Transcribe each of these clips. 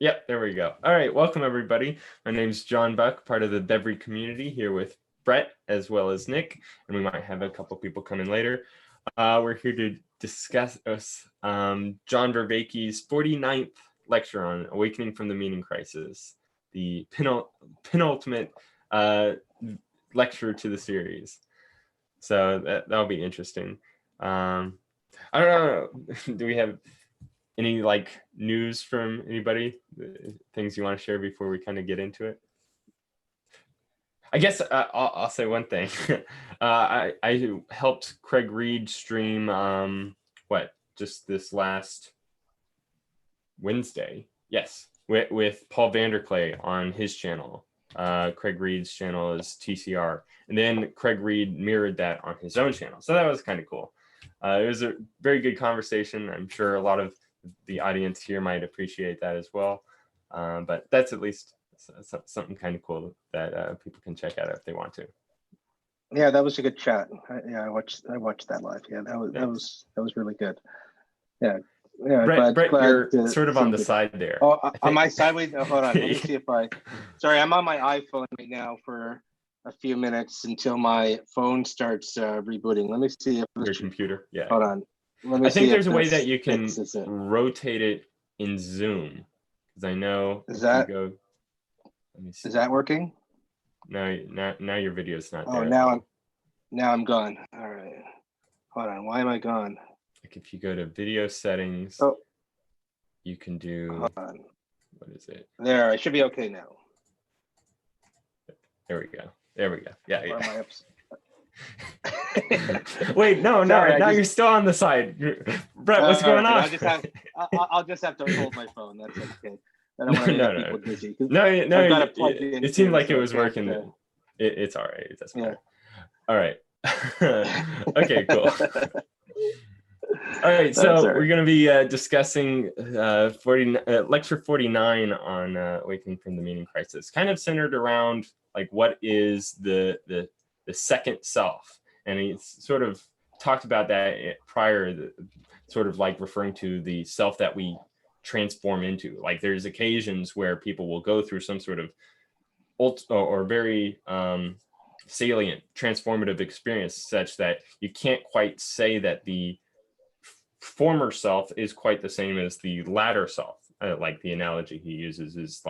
Yep, there we go. All right, welcome everybody. My name's John Buck, part of the Bevry community, here with Brett as well as Nick, and we might have a couple people come in later. We're here to discuss John Vervaeke's 49th lecture on Awakening from the Meaning Crisis, the penultimate lecture to the series. So that'll be interesting. I don't know, do we have any news from anybody? Things you want to share before we kind of get into it? I guess I'll say one thing. I helped Craig Reed stream just this last Wednesday. Yes, with Paul Vanderklay on his channel. Craig Reed's channel is TCR, and then Craig Reed mirrored that on his own channel. So that was kind of cool. It was a very good conversation. I'm sure a lot of the audience here might appreciate that as well. But that's at least something kind of cool that people can check out if they want to. Yeah, that was a good chat. I watched that live. Yeah, that was really good. Yeah. Brett, you're sort of on the side there. Oh, on my side? Wait, hold on. Let me see if sorry, I'm on my iPhone right now for a few minutes until my phone starts rebooting. Let me see if your computer. Yeah. Hold on. I think there's a way that you can rotate it in Zoom, because I know is that go. Let me see. Is that working? No, now your video is not there. Oh, now I'm gone. All right. Hold on. Why am I gone? Like if you go to video settings, you can do. Hold on. What is it? There. I should be okay now. There we go. Yeah. Yeah. Wait, no, you're still on the side. Brett, what's going on? I'll just have to hold my phone. That's okay. I don't want to make people dizzy. No. It seemed like it was working. It's all right. It doesn't matter. All right. Okay, cool. All right, so we're going to be discussing lecture 49 on Awakening from the Meaning Crisis, kind of centered around what is the second self. And he's sort of talked about that prior, sort of referring to the self that we transform into. There's occasions where people will go through some sort of or very salient transformative experience, such that you can't quite say that the former self is quite the same as the latter self. The analogy he uses is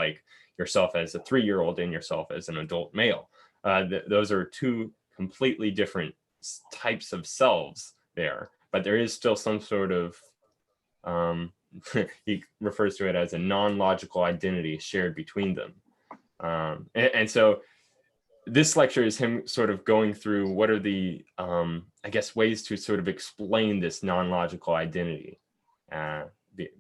yourself as a 3-year-old and yourself as an adult male. Those are two completely different types of selves there, but there is still some sort of he refers to it as a non-logical identity shared between them. And so this lecture is him sort of going through what are the ways to sort of explain this non-logical identity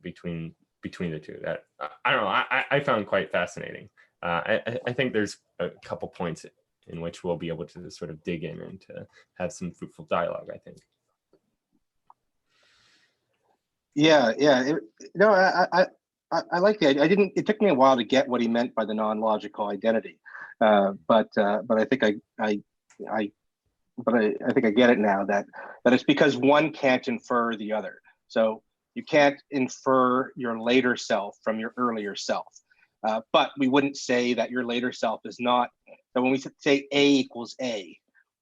between the two. That I don't know, I found quite fascinating. I think there's a couple points in which we'll be able to sort of dig in and to have some fruitful dialogue, I think. Yeah. I like that. It took me a while to get what he meant by the non-logical identity, but I think I get it now. That it's because one can't infer the other. So you can't infer your later self from your earlier self. But we wouldn't say that your later self is not. So when we say A equals A,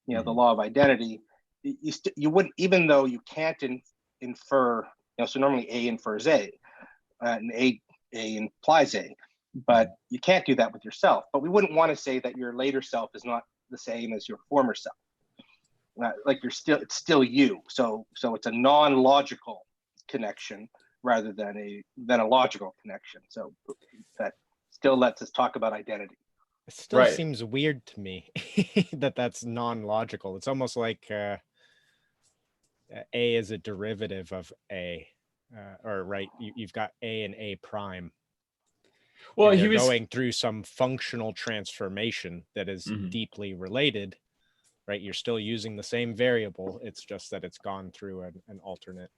the law of identity, you wouldn't, even though you can't infer. So normally A infers A, and A implies A, but you can't do that with yourself. But we wouldn't want to say that your later self is not the same as your former self. It's still you. So it's a non-logical connection rather than a logical connection. So that still lets us talk about identity. It still seems weird to me that's non-logical. It's almost like A is a derivative of A, you've got A and A prime. Well, he was going through some functional transformation that is deeply related, right? You're still using the same variable. It's just that it's gone through an alternate.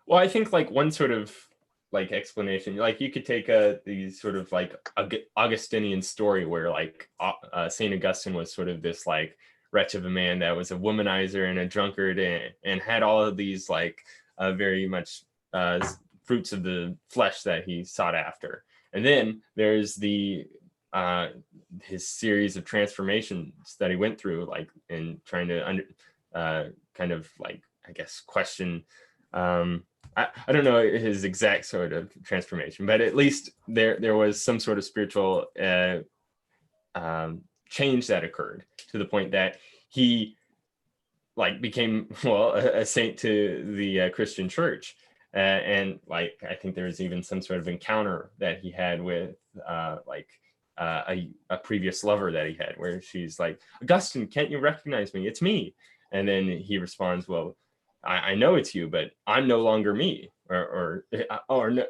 Well, I think one sort of explanation, you could take these sort of Augustinian story where Saint Augustine was sort of this wretch of a man that was a womanizer and a drunkard and had all of these very much fruits of the flesh that he sought after. And then there's the his series of transformations that he went through, like in trying to kind of like, I guess, question. I don't know his exact sort of transformation, but at least there was some sort of spiritual change that occurred to the point that he like became, well, a saint to the Christian church. And like, I think there was even some sort of encounter that he had with a previous lover that he had, where she's like, Augustine, can't you recognize me? It's me. And then he responds, well, I know it's you, but I'm no longer me. Or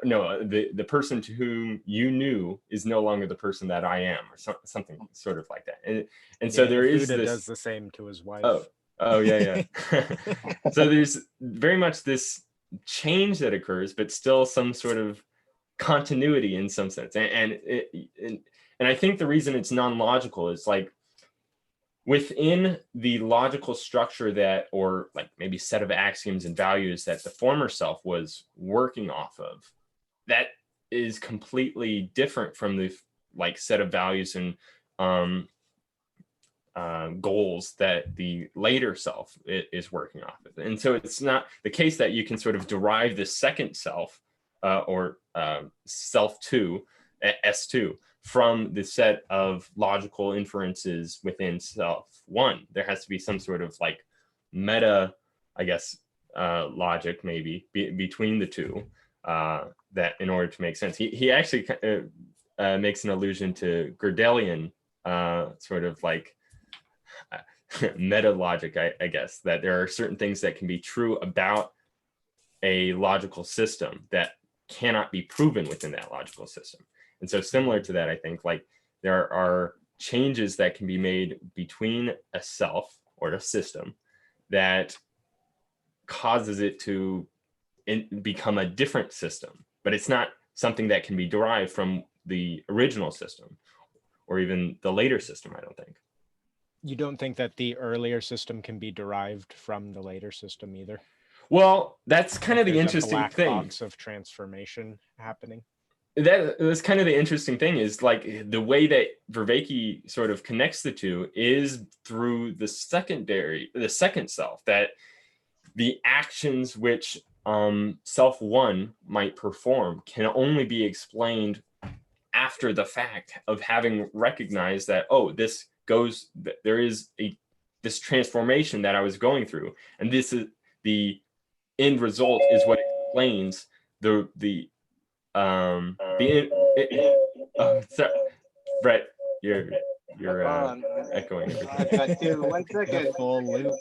no, the person to whom you knew is no longer the person that I am, or something sort of like that. And so there is Buddha this. Does the same to his wife. Oh yeah. So there's very much this change that occurs, but still some sort of continuity in some sense. And I think the reason it's non-logical is like within the logical structure that, or like maybe set of axioms and values that the former self was working off of, that is completely different from the like set of values and goals that the later self is working off of. And so it's not the case that you can sort of derive the second self or self 2, S2, from the set of logical inferences within self 1. There has to be some sort of like meta, I guess, logic maybe between the two that in order to make sense. He actually makes an allusion to Gödelian sort of like meta logic, I guess, that there are certain things that can be true about a logical system that cannot be proven within that logical system. And so similar to that, I think like there are changes that can be made between a self or a system that causes it to become a different system, but it's not something that can be derived from the original system or even the later system, I don't think. You don't think that the earlier system can be derived from the later system either? Well, that's kind of the interesting black thing. Box of transformation happening. That's kind of the interesting thing is like the way that Vervaeke sort of connects the two is through the second self, that the actions which self 1 might perform can only be explained after the fact of having recognized that, oh, there is this transformation that I was going through, and this is the end result is what explains sorry, Brett, you're echoing everything. I've got to 1 second. Full loop.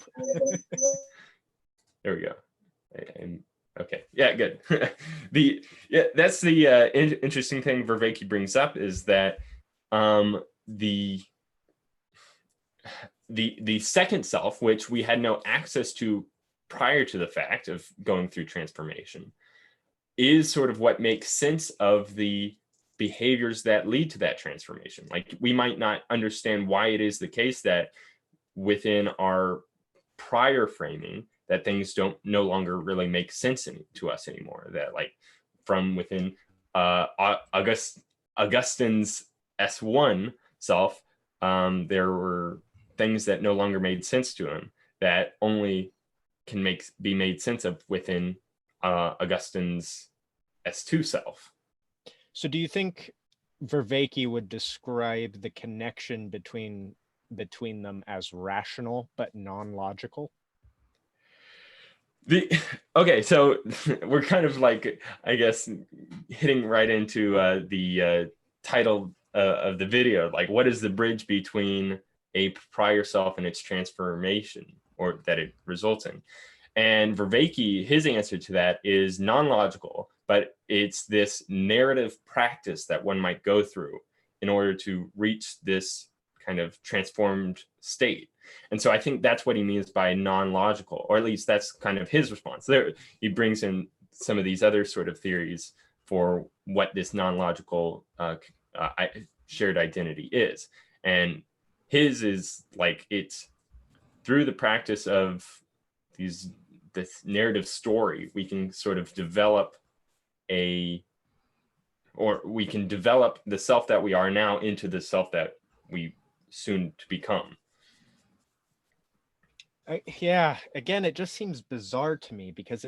There we go. Okay, yeah, good. That's the interesting thing Vervaeke brings up is that the second self, which we had no access to prior to the fact of going through transformation, is sort of what makes sense of the behaviors that lead to that transformation. Like we might not understand why it is the case that within our prior framing that things no longer really make sense to us anymore. That like from within Augustine's S1 self, there were things that no longer made sense to him that only can be made sense of within Augustine's S2 self. So do you think Vervaeke would describe the connection between them as rational but non-logical? Okay, so we're kind of like, I guess, hitting right into the title of the video, like what is the bridge between a prior self and its transformation, or that it results in? And Vervaeke, his answer to that is non-logical, but it's this narrative practice that one might go through in order to reach this kind of transformed state. And so I think that's what he means by non-logical, or at least that's kind of his response. There, he brings in some of these other sort of theories for what this non-logical shared identity is. And his is like, it's through the practice of this narrative story, we can sort of develop we can develop the self that we are now into the self that we soon to become. Yeah, again, it just seems bizarre to me because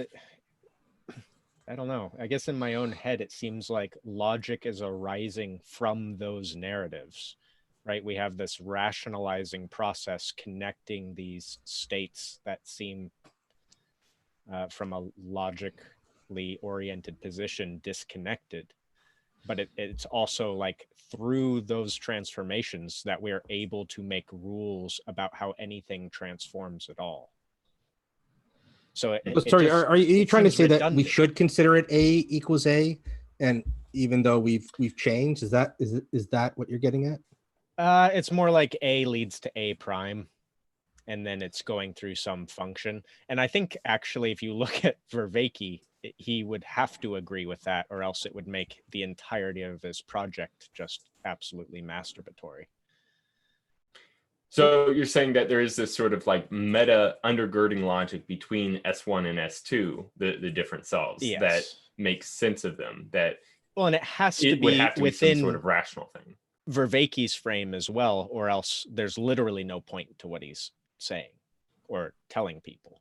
I don't know. I guess in my own head, it seems like logic is arising from those narratives, right? We have this rationalizing process connecting these states that seem from a logically oriented position disconnected. But it's also like through those transformations that we're able to make rules about how anything transforms at all. So sorry, are you trying to say redundant. That we should consider it A equals A, and even though we've changed, is that what you're getting at? It's more like A leads to A prime, and then it's going through some function. And I think actually, if you look at Vervaeke, he would have to agree with that, or else it would make the entirety of his project just absolutely masturbatory. So you're saying that there is this sort of like meta undergirding logic between S1 and S2, the different selves, yes, that makes sense of them. That well, and it has to be within some sort of rational thing. Vervaeke's frame as well, or else there's literally no point to what he's saying or telling people,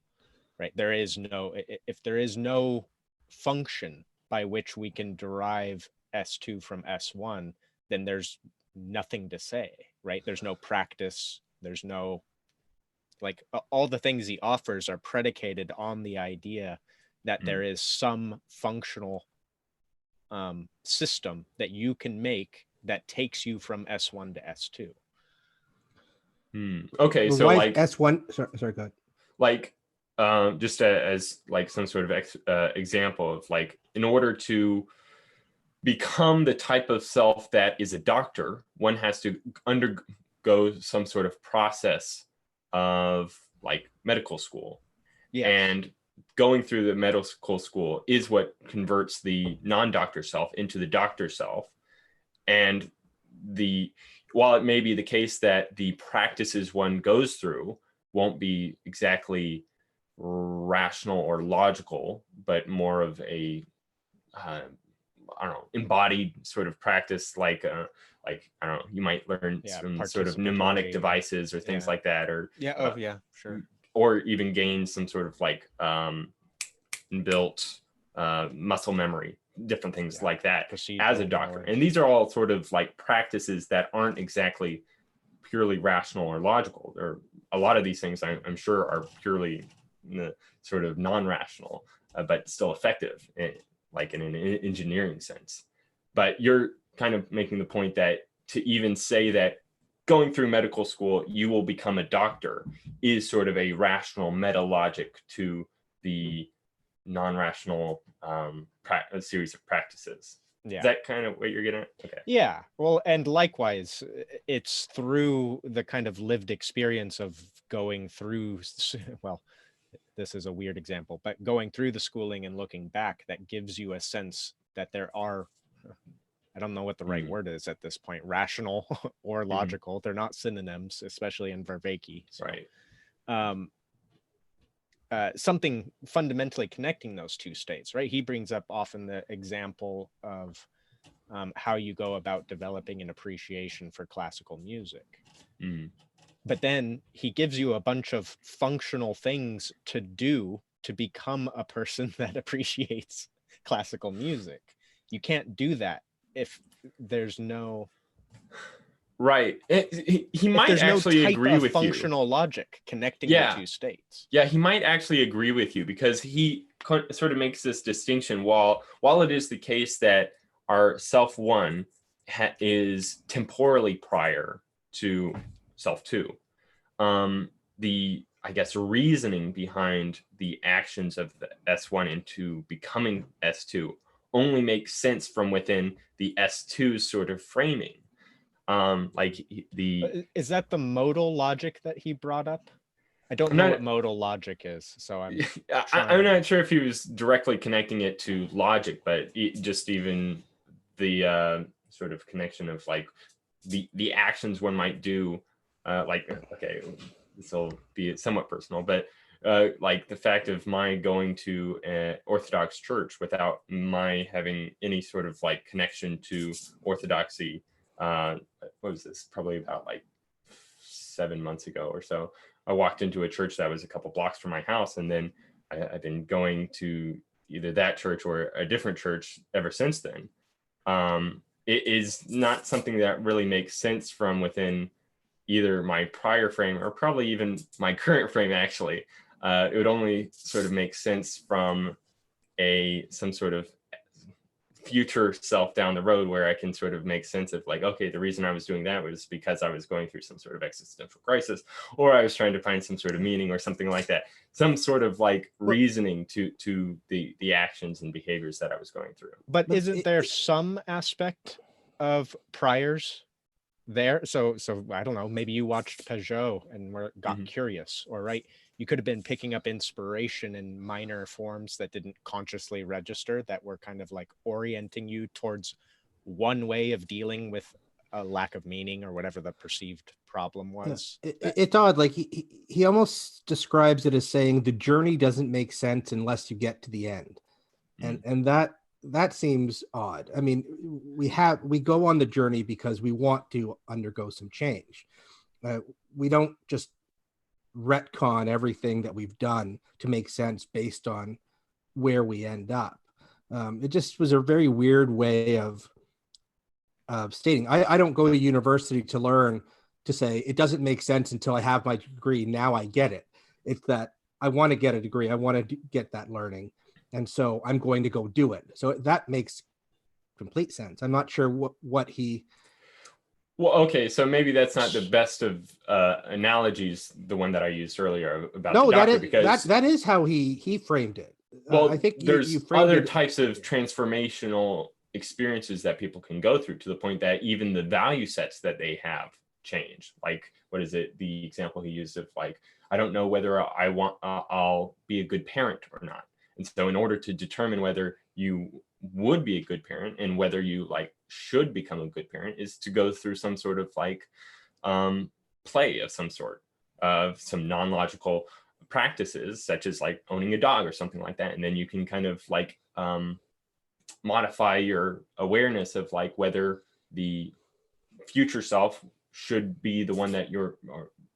right? There is no, if there is no function by which we can derive S2 from S1, then there's nothing to say, right? There's no practice. There's no, like, all the things he offers are predicated on the idea that there is some functional system that you can make that takes you from S1 to S2. Okay, well, so like S1, sorry, go ahead. Like, just as like some sort of example of like, in order to become the type of self that is a doctor, one has to undergo some sort of process of like medical school. Yes. And going through the medical school is what converts the non-doctor self into the doctor self. And while it may be the case that the practices one goes through won't be exactly rational or logical, but more of a I don't know, embodied sort of practice, like I don't know, you might learn some sort of mnemonic devices or things like that, or sure, or even gain some sort of like inbuilt muscle memory, different things like that as a doctor. Knowledge. And these are all sort of like practices that aren't exactly purely rational or logical. Or a lot of these things I'm sure are purely sort of non-rational, but still effective, like in an engineering sense. But you're kind of making the point that to even say that going through medical school, you will become a doctor is sort of a rational meta logic to the non-rational series of practices. Yeah. Is that kind of what you're getting at? Okay. Yeah. Well, and likewise, it's through the kind of lived experience of going through, well, this is a weird example, but going through the schooling and looking back, that gives you a sense that there are, I don't know what the right word is at this point, rational or logical. They're not synonyms, especially in Vervaeke. So, right. Something fundamentally connecting those two states, right? He brings up often the example of how you go about developing an appreciation for classical music. But then he gives you a bunch of functional things to do to become a person that appreciates classical music. You can't do that if there's no... Right. He might actually agree with you. Functional logic connecting the two states. Yeah, he might actually agree with you, because he sort of makes this distinction. While it is the case that our self one is temporally prior to self two, the, I guess, reasoning behind the actions of the S1 into becoming S2 only makes sense from within the S2 sort of framing. Like is that the modal logic that he brought up? I don't know what modal logic is, so I'm not sure if he was directly connecting it to logic, but just even the sort of connection of like the actions one might do. Like, okay, this will be somewhat personal, but like the fact of my going to an Orthodox church without my having any sort of like connection to Orthodoxy. What was this? Probably about like 7 months ago or so. I walked into a church that was a couple blocks from my house, and then I've been going to either that church or a different church ever since then. It is not something that really makes sense from within either my prior frame or probably even my current frame, actually. It would only sort of make sense from some sort of future self down the road, where I can sort of make sense of like, okay, the reason I was doing that was because I was going through some sort of existential crisis, or I was trying to find some sort of meaning or something like that, some sort of like reasoning to the actions and behaviors that I was going through. But isn't there some aspect of priors there? So I don't know, maybe you watched Peugeot and got curious, or right, you could have been picking up inspiration in minor forms that didn't consciously register, that were kind of like orienting you towards one way of dealing with a lack of meaning or whatever the perceived problem was. It's odd. Like he almost describes it as saying the journey doesn't make sense unless you get to the end. And that seems odd. I mean, we go on the journey because we want to undergo some change. We don't just retcon everything that we've done to make sense based on where we end up. It just was a very weird way of stating. I don't go to university to learn, to say it doesn't make sense until I have my degree. Now I get it. It's that I want to get a degree. I want to get that learning. And so I'm going to go do it. So that makes complete sense. I'm not sure what he... Well, okay, so maybe that's not the best of analogies, the one that I used earlier about the doctor, because that is how he framed it. Well, I think there's other types of transformational experiences that people can go through, to the point that even the value sets that they have change. Like, what is it? The example he used of like, I don't know whether I'll be a good parent or not. And so in order to determine whether you would be a good parent and whether you like should become a good parent, is to go through some sort of like play of some sort, of some non-logical practices, such as like owning a dog or something like that. And then you can kind of like modify your awareness of like whether the future self should be the one that you're,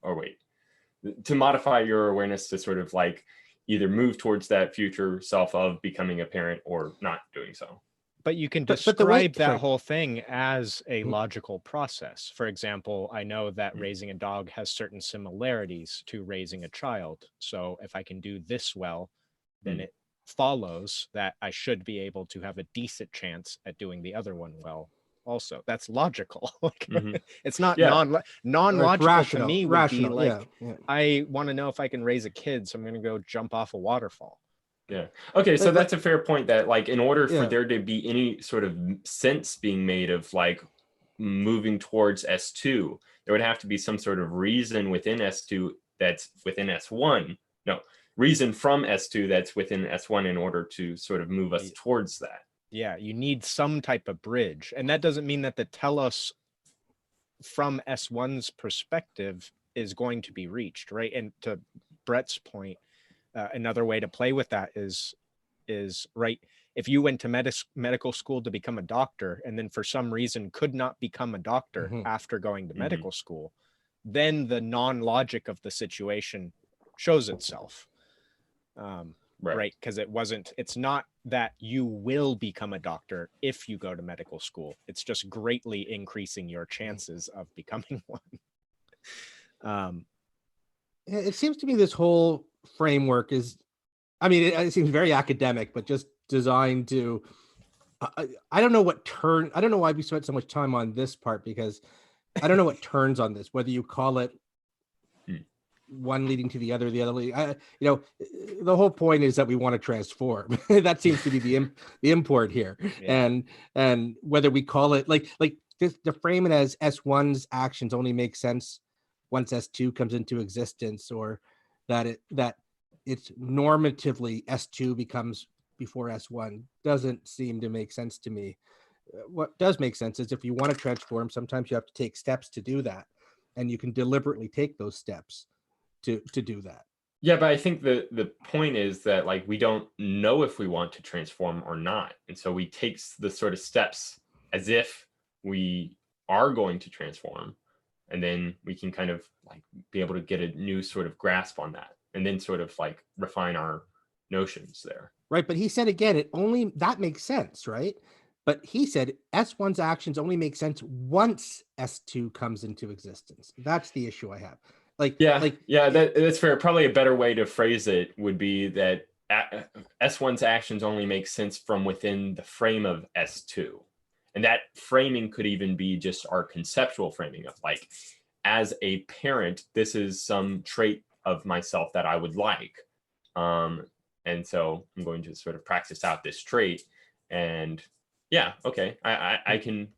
or wait, to modify your awareness to sort of like either move towards that future self of becoming a parent or not doing so. But you can describe that whole thing as a logical process. For example, I know that raising a dog has certain similarities to raising a child. So if I can do this well, then it follows that I should be able to have a decent chance at doing the other one well also. That's logical. It's not non-logical to me. Would be like, I want to know if I can raise a kid, so I'm going to go jump off a waterfall. Yeah. Okay. So that's a fair point, that like, in order for there to be any sort of sense being made of like moving towards S2, there would have to be some sort of reason within S2 that's within S1. No, reason from S2 that's within S1 in order to sort of move us towards that. Yeah. You need some type of bridge. And that doesn't mean that the telos from S1's perspective is going to be reached, right? And to Brett's point, another way to play with that is right, if you went to medical school to become a doctor and then for some reason could not become a doctor after going to medical school, then the non-logic of the situation shows itself. Right, because it's not that you will become a doctor if you go to medical school. It's just greatly increasing your chances of becoming one. It seems to me this whole framework is, I mean, it seems very academic, but just designed to, I don't know why we spent so much time on this part, because I don't know what turns on this, whether you call it one leading to the other leading. The whole point is that we want to transform. That seems to be the import here. And whether we call it like this, to frame it as S1's actions only make sense once S2 comes into existence, or that it's normatively S2 becomes before S1, doesn't seem to make sense to me. What does make sense is if you want to transform, sometimes you have to take steps to do that, and you can deliberately take those steps to do that. Yeah, but I think the point is that like we don't know if we want to transform or not. And so we take the sort of steps as if we are going to transform. And then we can kind of like be able to get a new sort of grasp on that and then sort of like refine our notions there. Right. But he said again, that makes sense, right? But he said S1's actions only make sense once S2 comes into existence. That's the issue I have. That's fair. Probably a better way to phrase it would be that S1's actions only make sense from within the frame of S2. And that framing could even be just our conceptual framing of like, as a parent, this is some trait of myself that I would like. And so I'm going to sort of practice out this trait. And yeah, okay, I can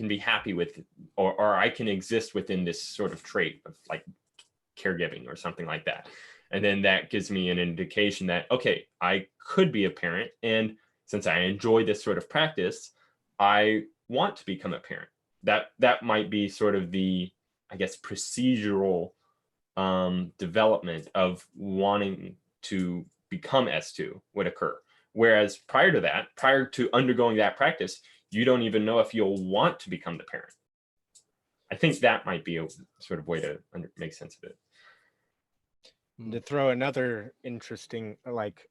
be happy with, or I can exist within this sort of trait of like caregiving or something like that. And then that gives me an indication that, okay, I could be a parent. And since I enjoy this sort of practice, I want to become a parent. That might be sort of the, I guess, procedural development of wanting to become S2 would occur. Whereas prior to that, prior to undergoing that practice, you don't even know if you'll want to become the parent. I think that might be a sort of way to make sense of it. To throw another interesting, like,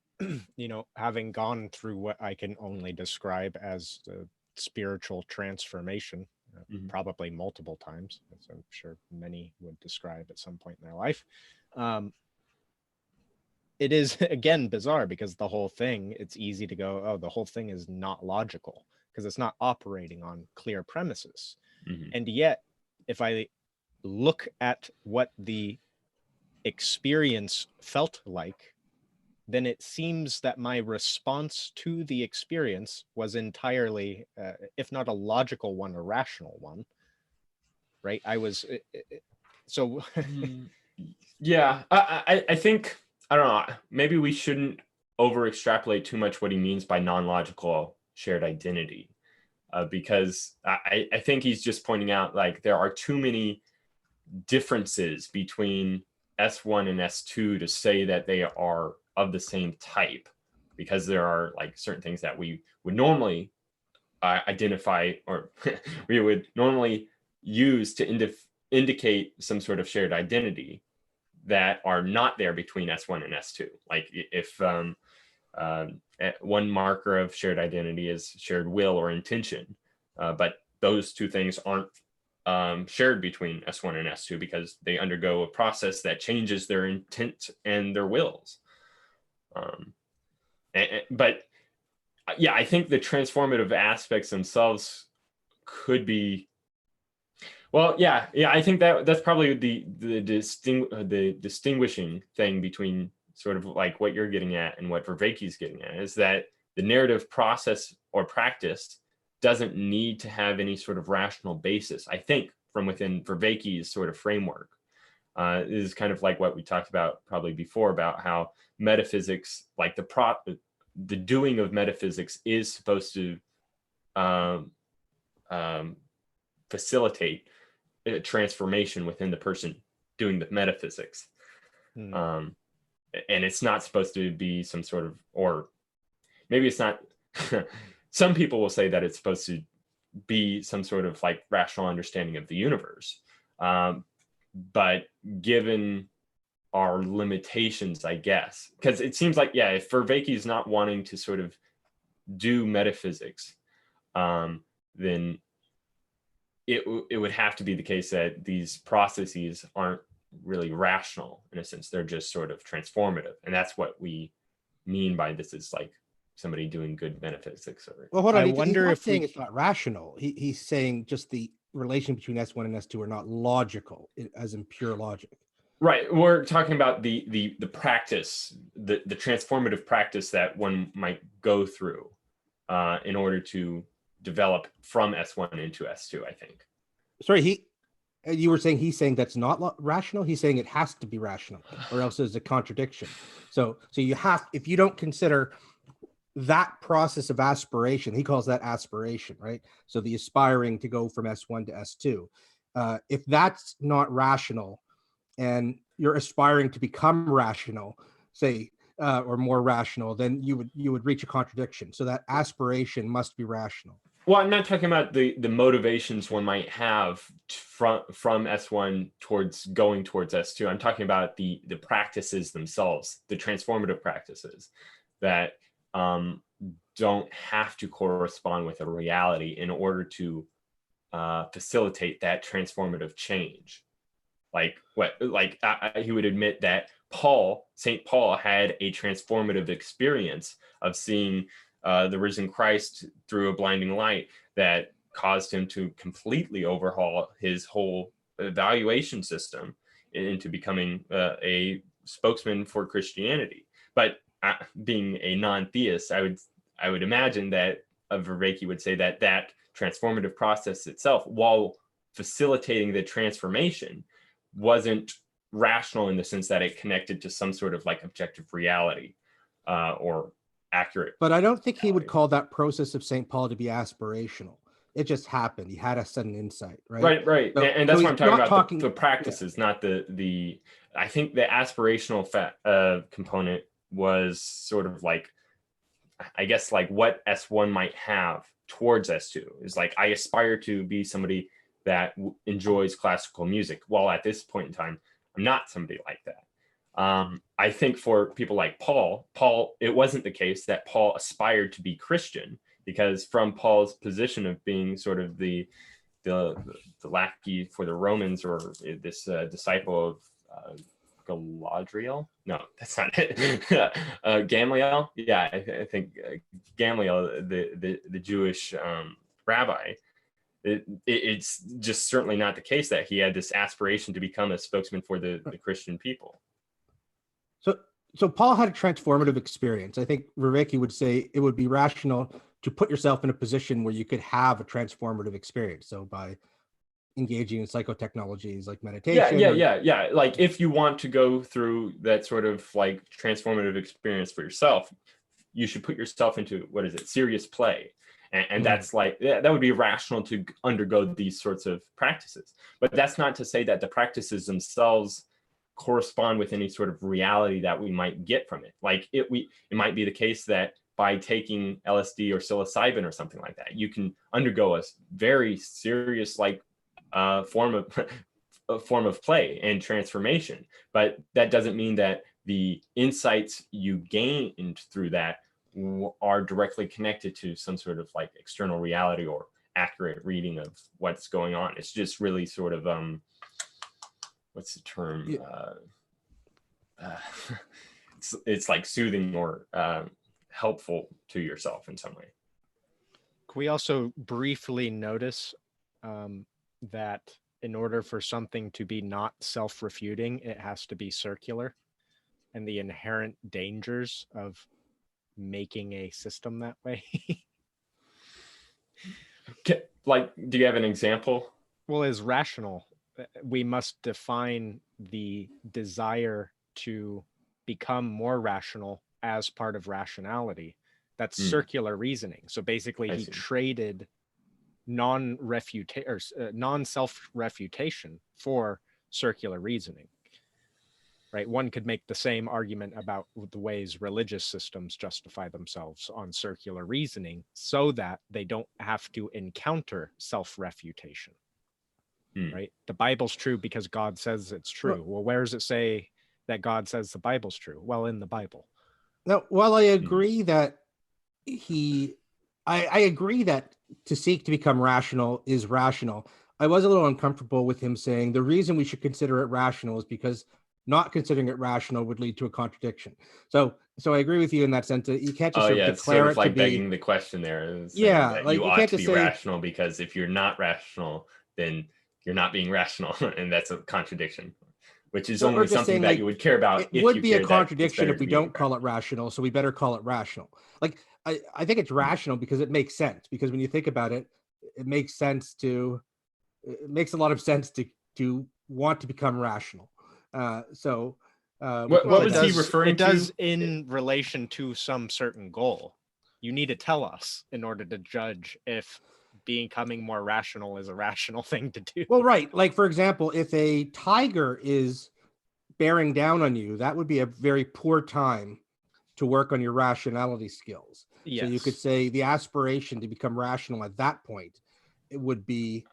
having gone through what I can only describe as the spiritual transformation, probably multiple times, as I'm sure many would describe at some point in their life. It is, again, bizarre because the whole thing, it's easy to go, oh, the whole thing is not logical because it's not operating on clear premises. And yet, if I look at what the experience felt like, then it seems that my response to the experience was entirely, if not a logical one, a rational one, right? I was, so. Yeah, I think, I don't know, maybe we shouldn't over extrapolate too much what he means by non-logical shared identity, because I think he's just pointing out like there are too many differences between S1 and S2 to say that they are of the same type, because there are like certain things that we would normally identify or we would normally use to indicate some sort of shared identity that are not there between S1 and S2. Like if one marker of shared identity is shared will or intention, but those two things aren't shared between S1 and S2 because they undergo a process that changes their intent and their wills. But yeah, I think the transformative aspects themselves could be, well, yeah, I think that's probably the distinguishing thing between sort of like what you're getting at and what Vervaeke's getting at, is that the narrative process or practice doesn't need to have any sort of rational basis, I think, from within Vervaeke's sort of framework. This is kind of like what we talked about probably before about how metaphysics, like the doing of metaphysics is supposed to facilitate a transformation within the person doing the metaphysics. And it's not supposed to be some sort of, or maybe it's not, some people will say that it's supposed to be some sort of like rational understanding of the universe. But given our limitations, I guess, because it seems like, yeah, if Vervaeke is not wanting to sort of do metaphysics, then it would have to be the case that these processes aren't really rational in a sense. They're just sort of transformative. And that's what we mean by this is like somebody doing good metaphysics. Well, hold on. I wonder if saying it's not rational. He's saying just the relation between S1 and S2 are not logical, as in pure logic. Right. We're talking about the practice, the transformative practice that one might go through in order to develop from S1 into S2, I think. Sorry, you were saying he's saying that's not rational. He's saying it has to be rational, or else there's a contradiction. So you have, if you don't consider that process of aspiration, he calls that aspiration, right? So the aspiring to go from S1 to S2. If that's not rational, and you're aspiring to become rational, say, or more rational, then you would reach a contradiction. So that aspiration must be rational. Well, I'm not talking about the motivations one might have from S1 towards going towards S2. I'm talking about the practices themselves, the transformative practices that don't have to correspond with a reality in order to facilitate that transformative change. Like he would admit that St. Paul had a transformative experience of seeing the risen Christ through a blinding light that caused him to completely overhaul his whole evaluation system into becoming a spokesman for Christianity. But being a non-theist, I would imagine that Vervaeke would say that that transformative process itself, while facilitating the transformation, wasn't rational in the sense that it connected to some sort of like objective reality or accurate. But I don't think he would call that process of St. Paul to be aspirational. It just happened. He had a sudden insight, right? Right. So, and that's what I'm talking about, the practices, yeah. not the I think the aspirational component was sort of like, I guess, like what S1 might have towards S2 is like, I aspire to be somebody that enjoys classical music. While at this point in time, I'm not somebody like that. I think for people like Paul, it wasn't the case that Paul aspired to be Christian, because from Paul's position of being sort of the lackey for the Romans, or this disciple of Galadriel. No, that's not it. Gamaliel. Yeah, I think Gamaliel, the Jewish rabbi. It's just certainly not the case that he had this aspiration to become a spokesman for the Christian people. So Paul had a transformative experience. I think Vervaeke would say it would be rational to put yourself in a position where you could have a transformative experience. So by engaging in psychotechnologies like meditation. Yeah. Like if you want to go through that sort of like transformative experience for yourself, you should put yourself into, what is it, serious play. And that's like, that would be rational to undergo these sorts of practices. But that's not to say that the practices themselves correspond with any sort of reality that we might get from it. Like it might be the case that by taking LSD or psilocybin or something like that, you can undergo a very serious form of play and transformation. But that doesn't mean that the insights you gain through that are directly connected to some sort of like external reality or accurate reading of what's going on. It's just really sort of what's the term? Yeah. It's like soothing or helpful to yourself in some way. Can we also briefly notice that in order for something to be not self-refuting, it has to be circular, and the inherent dangers of making a system that way? Like, do you have an example? Well, as rational, we must define the desire to become more rational as part of rationality. That's circular reasoning. So basically he traded non-self-refutation for circular reasoning, right? One could make the same argument about the ways religious systems justify themselves on circular reasoning so that they don't have to encounter self-refutation. Right? The Bible's true because God says it's true. Well, where does it say that God says the Bible's true? Well, in the Bible. Now, while I agree that I agree that to seek to become rational is rational, I was a little uncomfortable with him saying the reason we should consider it rational is because not considering it rational would lead to a contradiction. So I agree with you in that sense that you can't just it's sort of like begging the question there. Yeah, like you ought to be rational, because if you're not rational, then you're not being rational, and that's a contradiction, which is only something that you would care about. It would be a contradiction if we don't call it rational, so we better call it rational. Like I think it's rational because it makes sense. Because when you think about it, it makes a lot of sense to want to become rational. What was he referring to? It does in relation to some certain goal. You need to tell us in order to judge if becoming more rational is a rational thing to do. Well, right. Like, for example, if a tiger is bearing down on you, that would be a very poor time to work on your rationality skills. Yes. So you could say the aspiration to become rational at that point, it would be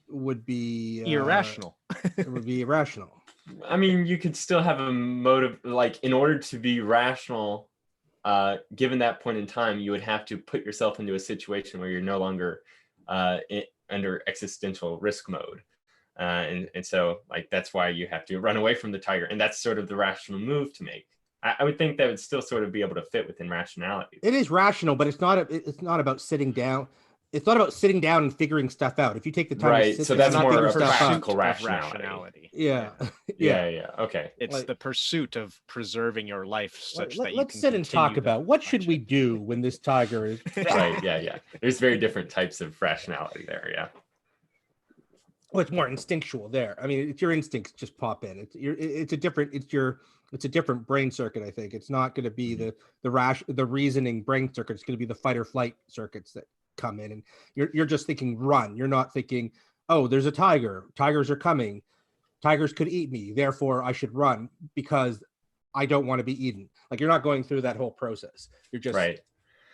irrational. It would be irrational. I mean, you could still have a motive, like in order to be rational, given that point in time, you would have to put yourself into a situation where you're no longer under existential risk mode. And so like, that's why you have to run away from the tiger. And that's sort of the rational move to make. I would think that would still sort of be able to fit within rationality. It is rational, but it's not about sitting down. It's not about sitting down and figuring stuff out. If you take the time to sit, so that's more of a practical rationality. Yeah. Okay. It's like, the pursuit of preserving your life such that you let's sit and talk about what should we do when this tiger is right. Yeah. There's very different types of rationality there. Yeah. Well, it's more instinctual there. I mean, it's your instincts just pop in. It's a different brain circuit. I think it's not going to be the reasoning brain circuit. It's going to be the fight or flight circuits that come in, and you're just thinking run. You're not thinking, oh, there's a tiger. Tigers are coming. Tigers could eat me. Therefore, I should run because I don't want to be eaten. Like you're not going through that whole process. You're just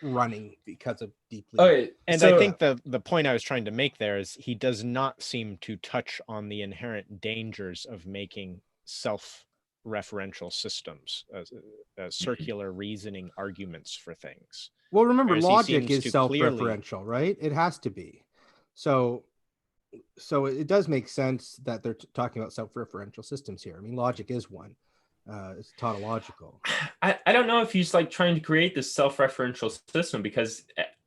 running because of deeply. Okay, and so, I think the point I was trying to make there is he does not seem to touch on the inherent dangers of making self-referential systems, circular reasoning arguments for things. Well, remember, logic is self-referential, right? It has to be. So it does make sense that they're talking about self-referential systems here. I mean, logic is one. It's tautological. I don't know if he's like trying to create this self-referential system, because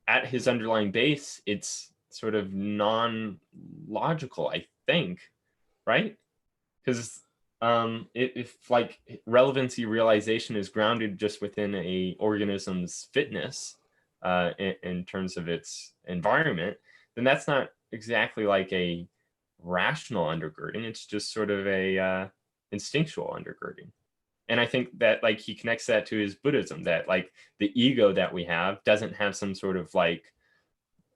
at his underlying base, it's sort of non-logical, I think, right? Because if like relevancy realization is grounded just within a organism's fitness in terms of its environment, then that's not exactly like a rational undergirding. It's just sort of a instinctual undergirding. And I think that like he connects that to his Buddhism, that like the ego that we have doesn't have some sort of like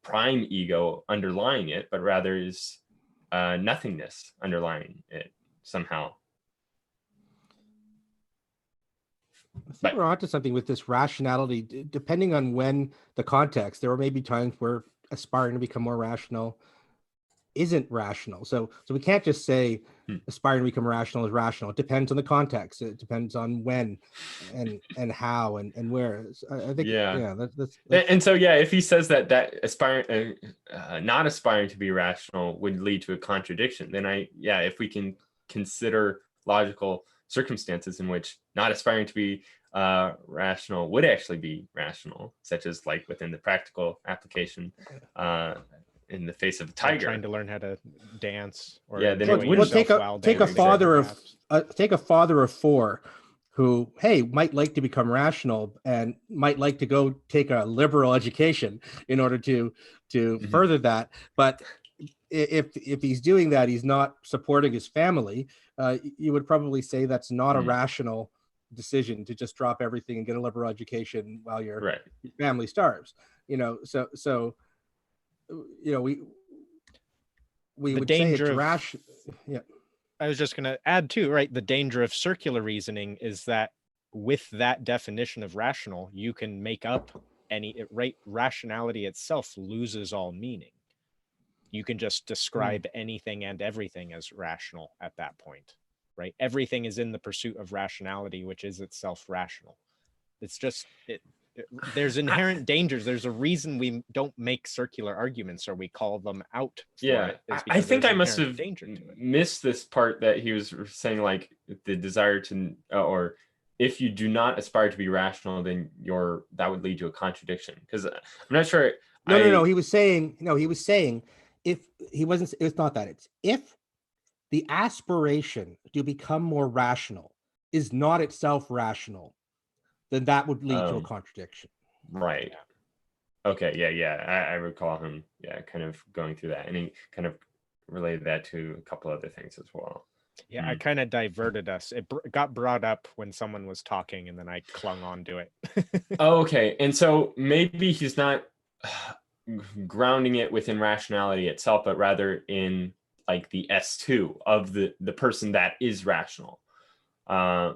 prime ego underlying it, but rather is nothingness underlying it somehow. I think we're onto something with this rationality, depending on when the context. There may be times where aspiring to become more rational isn't rational. So we can't just say aspiring to become rational is rational. It depends on the context. It depends on when and how and where. I think that's and so if he says that aspiring not aspiring to be rational would lead to a contradiction, then if we can consider logical circumstances in which not aspiring to be rational would actually be rational, such as like within the practical application in the face of a tiger, trying to learn how to dance, or take a father of four who might like to become rational and might like to go take a liberal education in order to further that, but if he's doing that, he's not supporting his family. You would probably say that's not a rational decision to just drop everything and get a liberal education while your family starves. So we would say it's rational. Yeah. I was just going to add too, right? The danger of circular reasoning is that with that definition of rational, you can make up rationality itself loses all meaning. You can just describe anything and everything as rational at that point, right? Everything is in the pursuit of rationality, which is itself rational. It's just there's inherent dangers. There's a reason we don't make circular arguments, or we call them out. I think I must have missed this part that he was saying, like the desire to, or if you do not aspire to be rational, then that would lead to a contradiction. Because I'm not sure. No. He was saying it's not that. It's if the aspiration to become more rational is not itself rational, then that would lead to a contradiction. Right. Okay. Yeah. I recall him, kind of going through that, and he kind of related that to a couple other things as well. Yeah, I kind of diverted us. It got brought up when someone was talking, and then I clung on to it. Okay. And so maybe he's not grounding it within rationality itself, but rather in like the S2 of the person that is rational. I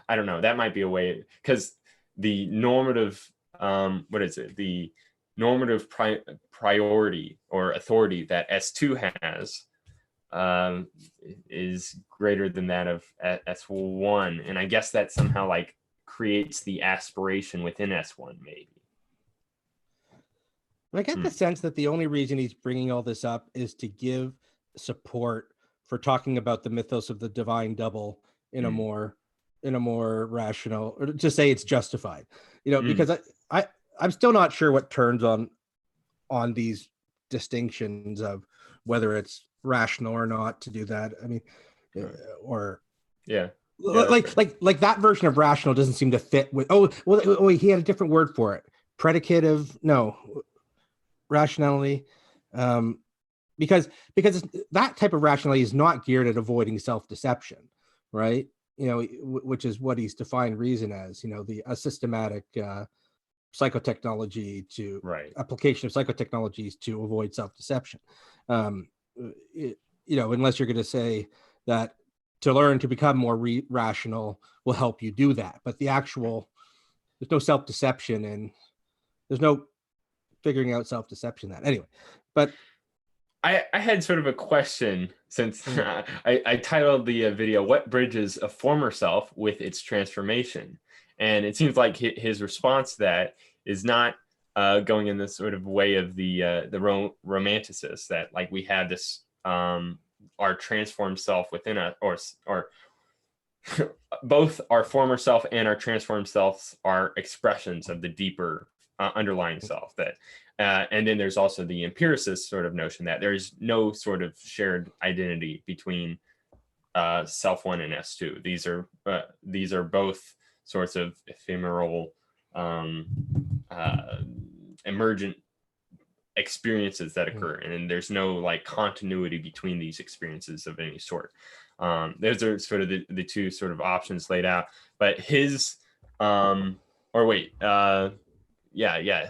don't know, that might be a way, because the normative, what is it? The normative priority or authority that S2 has is greater than that of S1. And I guess that somehow like creates the aspiration within S1, maybe. I get the sense that the only reason he's bringing all this up is to give support for talking about the mythos of the divine double in a more rational, or to say it's justified, because I'm still not sure what turns on these distinctions of whether it's rational or not to do that. I mean, or like that version of rational doesn't seem to fit with. He had a different word for it. Predicative, no. Rationality, because that type of rationality is not geared at avoiding self-deception, right? Which is what he's defined reason as. A systematic psychotechnology to application of psychotechnologies to avoid self-deception. Unless you're going to say that to learn to become more rational will help you do that, but there's no self-deception and there's no figuring out self-deception that anyway. But I had sort of a question, since I titled the video "What Bridges a Former Self with Its Transformation," and it seems like his response to that is not going in the sort of way of the romanticists, that like we have this our transformed self within us, or both our former self and our transformed selves are expressions of the deeper underlying self. That and then there's also the empiricist sort of notion that there's no sort of shared identity between self 1 and S2. These are both sorts of ephemeral emergent experiences that occur, and there's no like continuity between these experiences of any sort. Those are sort of the two sort of options laid out, but his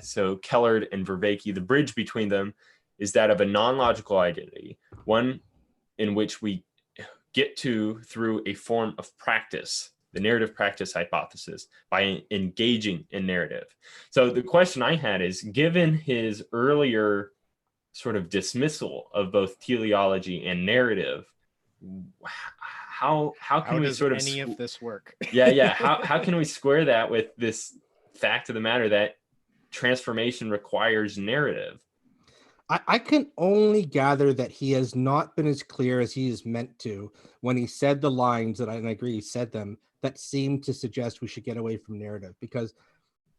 so Kellard and Vervaeke, the bridge between them is that of a non-logical identity, one in which we get to through a form of practice, the narrative practice hypothesis, by engaging in narrative. So the question I had is, given his earlier sort of dismissal of both teleology and narrative, how can we sort of any of this work? How can we square that with this fact of the matter that transformation requires narrative? I can only gather that he has not been as clear as he is meant to when he said the lines that I agree he said them that seem to suggest we should get away from narrative, because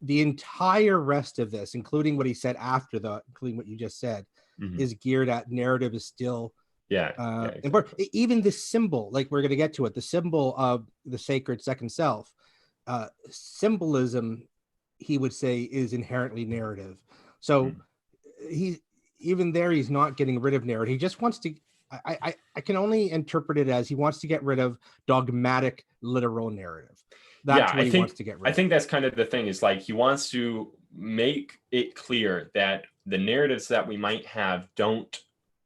the entire rest of this, including what he said after including what you just said, is geared at narrative is still important. Even the symbol, like we're going to get to it, the symbol of the sacred second self, symbolism, he would say, is inherently narrative. So he's not getting rid of narrative. He just wants to, I can only interpret it as he wants to get rid of dogmatic literal narrative. That's what he wants to get rid of. I think that's kind of the thing, is like he wants to make it clear that the narratives that we might have don't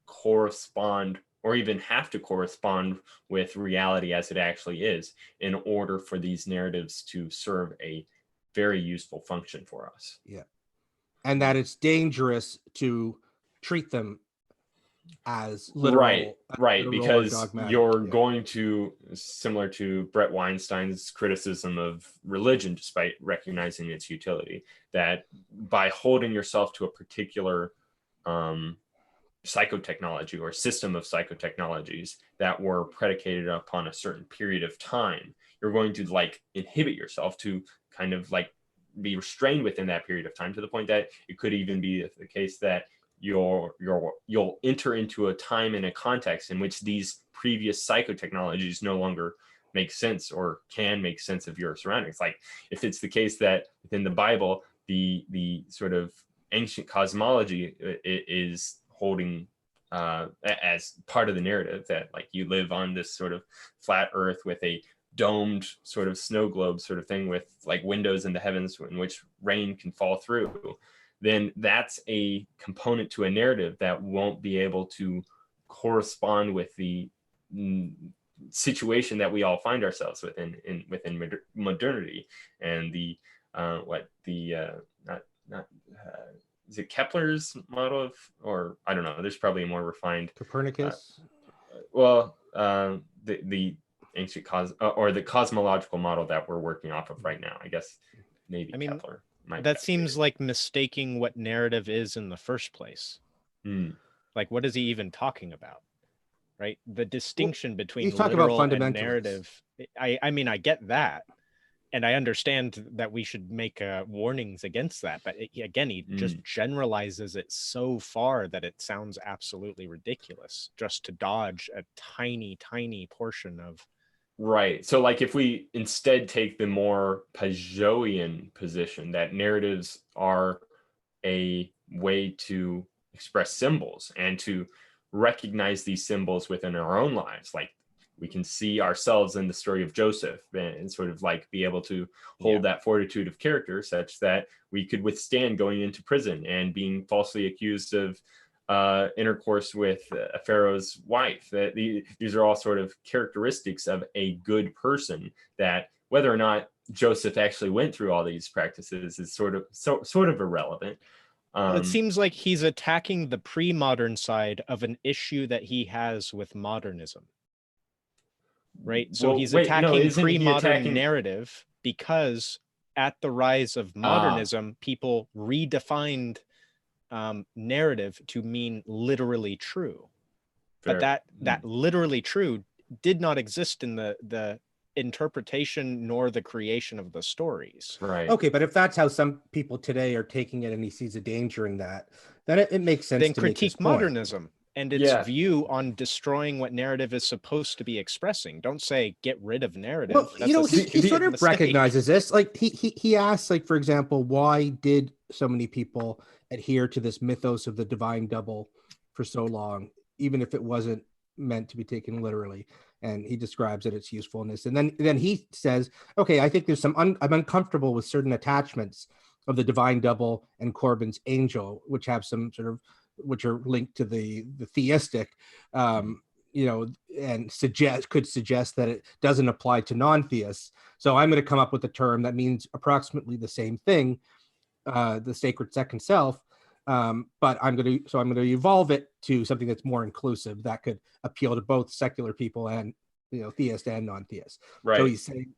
correspond or even have to correspond with reality as it actually is, in order for these narratives to serve a very useful function for us. Yeah. And that it's dangerous to treat them as literal. Right, because you're going to, similar to Brett Weinstein's criticism of religion, despite recognizing its utility, that by holding yourself to a particular psychotechnology or system of psychotechnologies that were predicated upon a certain period of time, you're going to like inhibit yourself to kind of like be restrained within that period of time, to the point that it could even be the case that you'll enter into a time and a context in which these previous psychotechnologies no longer make sense or can make sense of your surroundings. Like if it's the case that within the Bible, the sort of ancient cosmology is holding as part of the narrative, that like you live on this sort of flat earth with a domed sort of snow globe sort of thing with like windows in the heavens in which rain can fall through, then that's a component to a narrative that won't be able to correspond with the situation that we all find ourselves within modernity, and the is it Kepler's model of, or I don't know, there's probably a more refined Copernicus. The ancient or the cosmological model that we're working off of right now, I guess. Maybe Kepler. That seems like mistaking what narrative is in the first place. Like, what is he even talking about? Right? The distinction between literal and narrative. I mean, I get that. And I understand that we should make warnings against that. But again, he just generalizes it so far that it sounds absolutely ridiculous just to dodge a tiny, tiny portion of. Right. So like if we instead take the more Pageauian position that narratives are a way to express symbols and to recognize these symbols within our own lives, like we can see ourselves in the story of Joseph and sort of like be able to hold that fortitude of character such that we could withstand going into prison and being falsely accused of intercourse with Pharaoh's wife. These are all sort of characteristics of a good person that whether or not Joseph actually went through all these practices is sort of irrelevant. Well, it seems like he's attacking the pre-modern side of an issue that he has with modernism. Right. So he's attacking pre-modern narrative because at the rise of modernism, people redefined narrative to mean literally true. But that literally true did not exist in the interpretation nor the creation of the stories. Right. Okay, but if that's how some people today are taking it and he sees a danger in that, then it makes sense then to critique modernism. And its view on destroying what narrative is supposed to be expressing. Don't say get rid of narrative. Well, he sort of recognizes this. Like he asks, like, for example, why did so many people adhere to this mythos of the divine double for so long, even if it wasn't meant to be taken literally? And he describes it, its usefulness. And then he says, okay, I think there's I'm uncomfortable with certain attachments of the divine double and Corbin's angel, which have some sort of which are linked to the theistic, and could suggest that it doesn't apply to non-theists. So I'm going to come up with a term that means approximately the same thing, the sacred second self, but I'm going to evolve it to something that's more inclusive that could appeal to both secular people and theists and non-theists. Right. So he's saying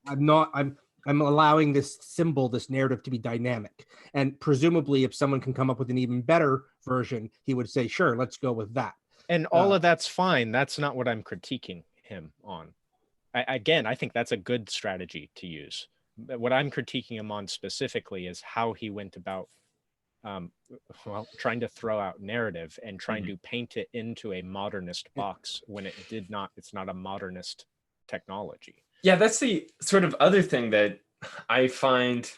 I'm allowing this symbol, this narrative to be dynamic. And presumably if someone can come up with an even better version, he would say, sure, let's go with that. And all of that's fine. That's not what I'm critiquing him on. I think that's a good strategy to use. But what I'm critiquing him on specifically is how he went about trying to throw out narrative and trying to paint it into a modernist box when it's not a modernist technology. Yeah, that's the sort of other thing that I find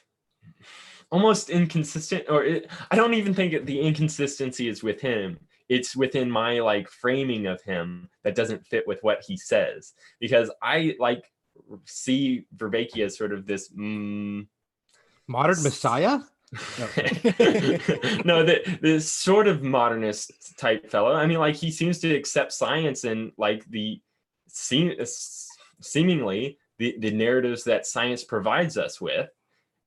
almost inconsistent, I don't even think the inconsistency is with him. It's within my like framing of him that doesn't fit with what he says, because I like see Vervaeke as sort of this modern messiah. No, this sort of modernist type fellow. I mean, like he seems to accept science and like seemingly the narratives that science provides us with,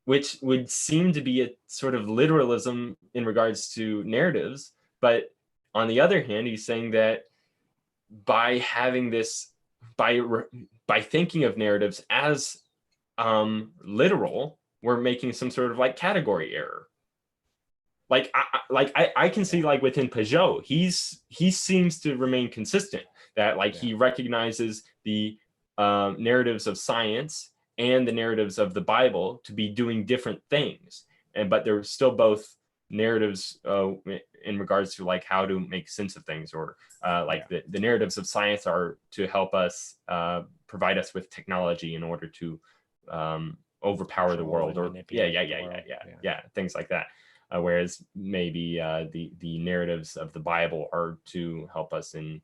which would seem to be a sort of literalism in regards to narratives. But on the other hand, he's saying that by having this, by thinking of narratives as literal, we're making some sort of like category error. Like I can see like within Pageau, he seems to remain consistent, that like he recognizes the narratives of science and the narratives of the Bible to be doing different things, but they're still both narratives in regards to like how to make sense of things, or the narratives of science are to help us provide us with technology in order to overpower the world, or things like that. Whereas maybe the narratives of the Bible are to help us in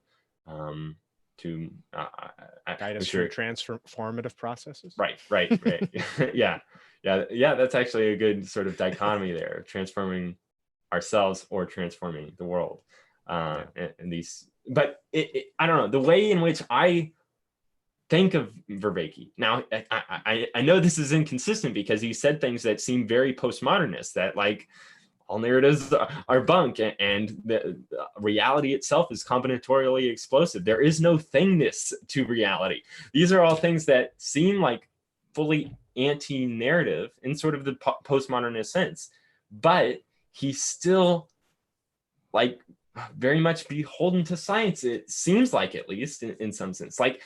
to guide us through transformative processes. Right. yeah. That's actually a good sort of dichotomy there: transforming ourselves or transforming the world. And these, but I don't know, the way in which I think of Vervaeke. Now, I know this is inconsistent because he said things that seem very postmodernist, that like all narratives are bunk and the reality itself is combinatorially explosive. There is no thingness to reality. These are all things that seem like fully anti-narrative in sort of the postmodernist sense, but he's still like very much beholden to science. It seems like, at least in some sense. Like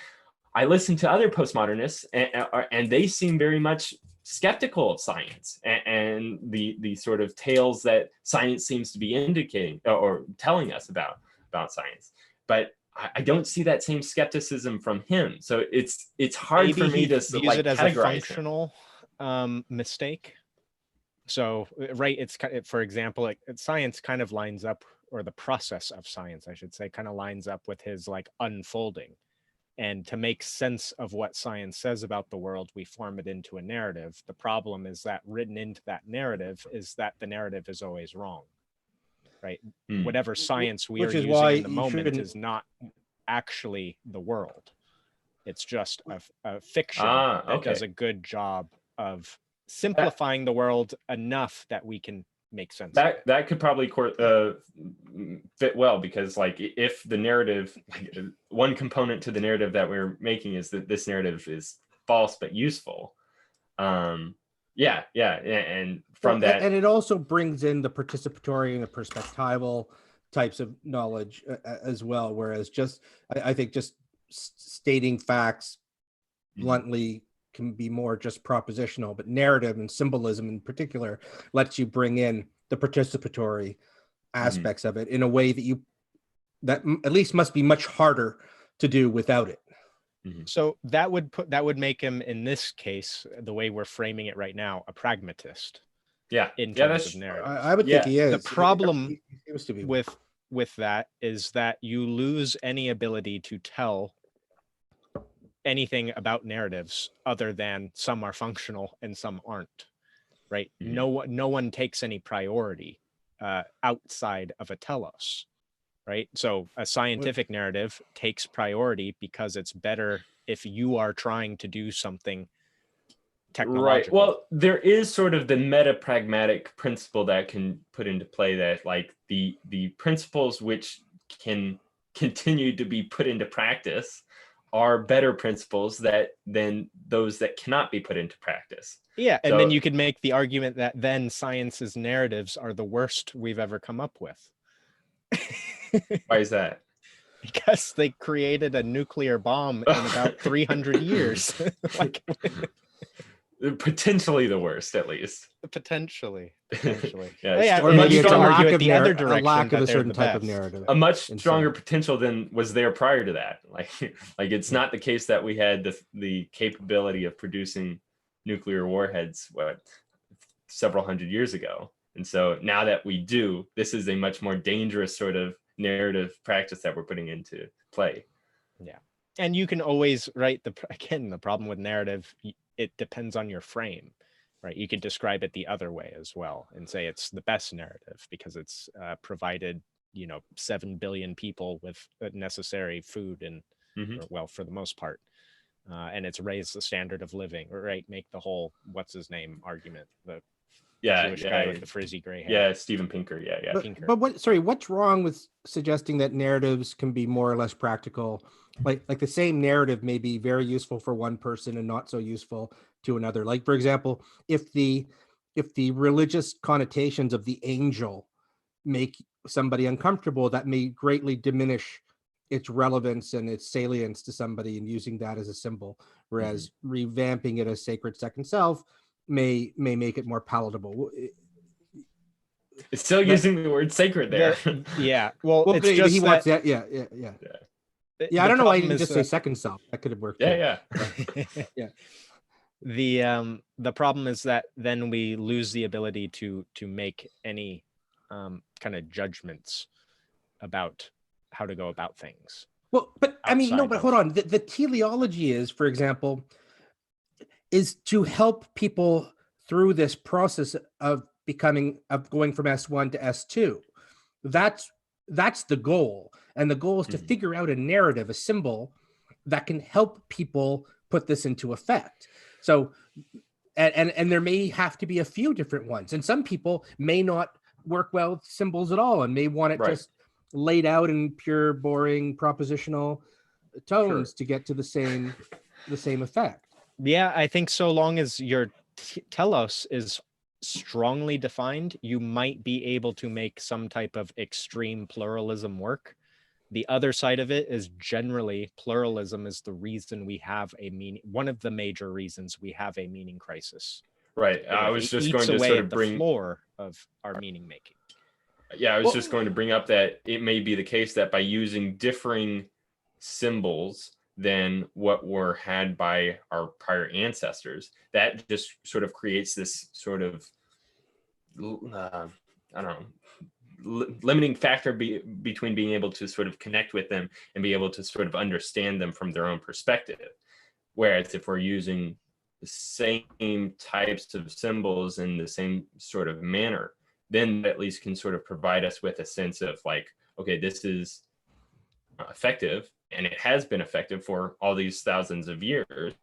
I listen to other postmodernists and they seem very much skeptical of science and the sort of tales that science seems to be indicating or telling us about science. But I don't see that same skepticism from him. So it's hard for me to views it as a functional mistake. So, right, it's for example, like science kind of lines up, or the process of science, I should say, kind of lines up with his like unfolding. And to make sense of what science says about the world, we form it into a narrative. The problem is that written into that narrative is that the narrative is always wrong, right? Whatever science we are using in the moment is not actually the world. It's just a fiction that does a good job of simplifying the world enough that we can make sense. That could probably fit well, because like if the narrative, one component to the narrative that we're making is that this narrative is false but useful. And from that, and it also brings in the participatory and the perspectival types of knowledge as well. Whereas I think just stating facts bluntly can be more just propositional, but narrative and symbolism in particular lets you bring in the participatory aspects of it in a way that at least must be much harder to do without it. So that would make him, in this case, the way we're framing it right now, a pragmatist. In terms of narrative, I would think he is. The problem with that is that you lose any ability to tell anything about narratives other than some are functional and some aren't, right? No one takes any priority outside of a telos, right? So a scientific narrative takes priority because it's better if you are trying to do something technological. Right. Well, there is sort of the meta-pragmatic principle that can put into play that like the principles which can continue to be put into practice are better principles than those that cannot be put into practice. Yeah, and then you could make the argument that then science's narratives are the worst we've ever come up with. Why is that? Because they created a nuclear bomb in about 300 years. Potentially the worst, at least. Potentially. Yeah, or maybe it's argue it the other direction, a lack of a certain type best. of narrative. A much stronger potential than was there prior to that. Like it's not the case that we had the capability of producing nuclear warheads several hundred years ago. And so now that we do, this is a much more dangerous sort of narrative practice that we're putting into play. Yeah. And you can always, right, the problem with narrative, it depends on your frame, right? You could describe it the other way as well and say it's the best narrative because it's provided, 7 billion people with necessary food and, well, for the most part. And it's raised the standard of living, right? Make the whole, what's his name argument, the Jewish guy with the frizzy gray hair. Yeah, Steven Pinker. Pinker. But what's wrong with suggesting that narratives can be more or less practical? Like the same narrative may be very useful for one person and not so useful to another. Like, for example, if the religious connotations of the angel make somebody uncomfortable, that may greatly diminish its relevance and its salience to somebody and using that as a symbol, whereas revamping it as sacred second self may make it more palatable. It's still using the word sacred there. Well, it's just he wants that. Yeah. I don't know why he didn't just say second self. That could have worked. Yeah. The problem is that then we lose the ability to make any kind of judgments about how to go about things. Well, but I mean, no, but hold on. The teleology is, for example, is to help people through this process of going from S1 to S2. That's the goal. And the goal is to figure out a narrative, a symbol that can help people put this into effect. So, and there may have to be a few different ones, and some people may not work well with symbols at all and may want it just laid out in pure, boring propositional tones to get to the same effect. Yeah, I think so long as your telos is strongly defined, you might be able to make some type of extreme pluralism work. The other side of it is generally pluralism is the reason we have a meaning, one of the major reasons we have a meaning crisis. Right. I was just going to sort of bring the floor of our meaning making. Yeah, I was just going to bring up that it may be the case that by using differing symbols than what were had by our prior ancestors, that just sort of creates this sort of I don't know, limiting factor between being able to sort of connect with them and be able to sort of understand them from their own perspective. Whereas if we're using the same types of symbols in the same sort of manner, then at least can sort of provide us with a sense of like, okay, this is effective, and it has been effective for all these thousands of years.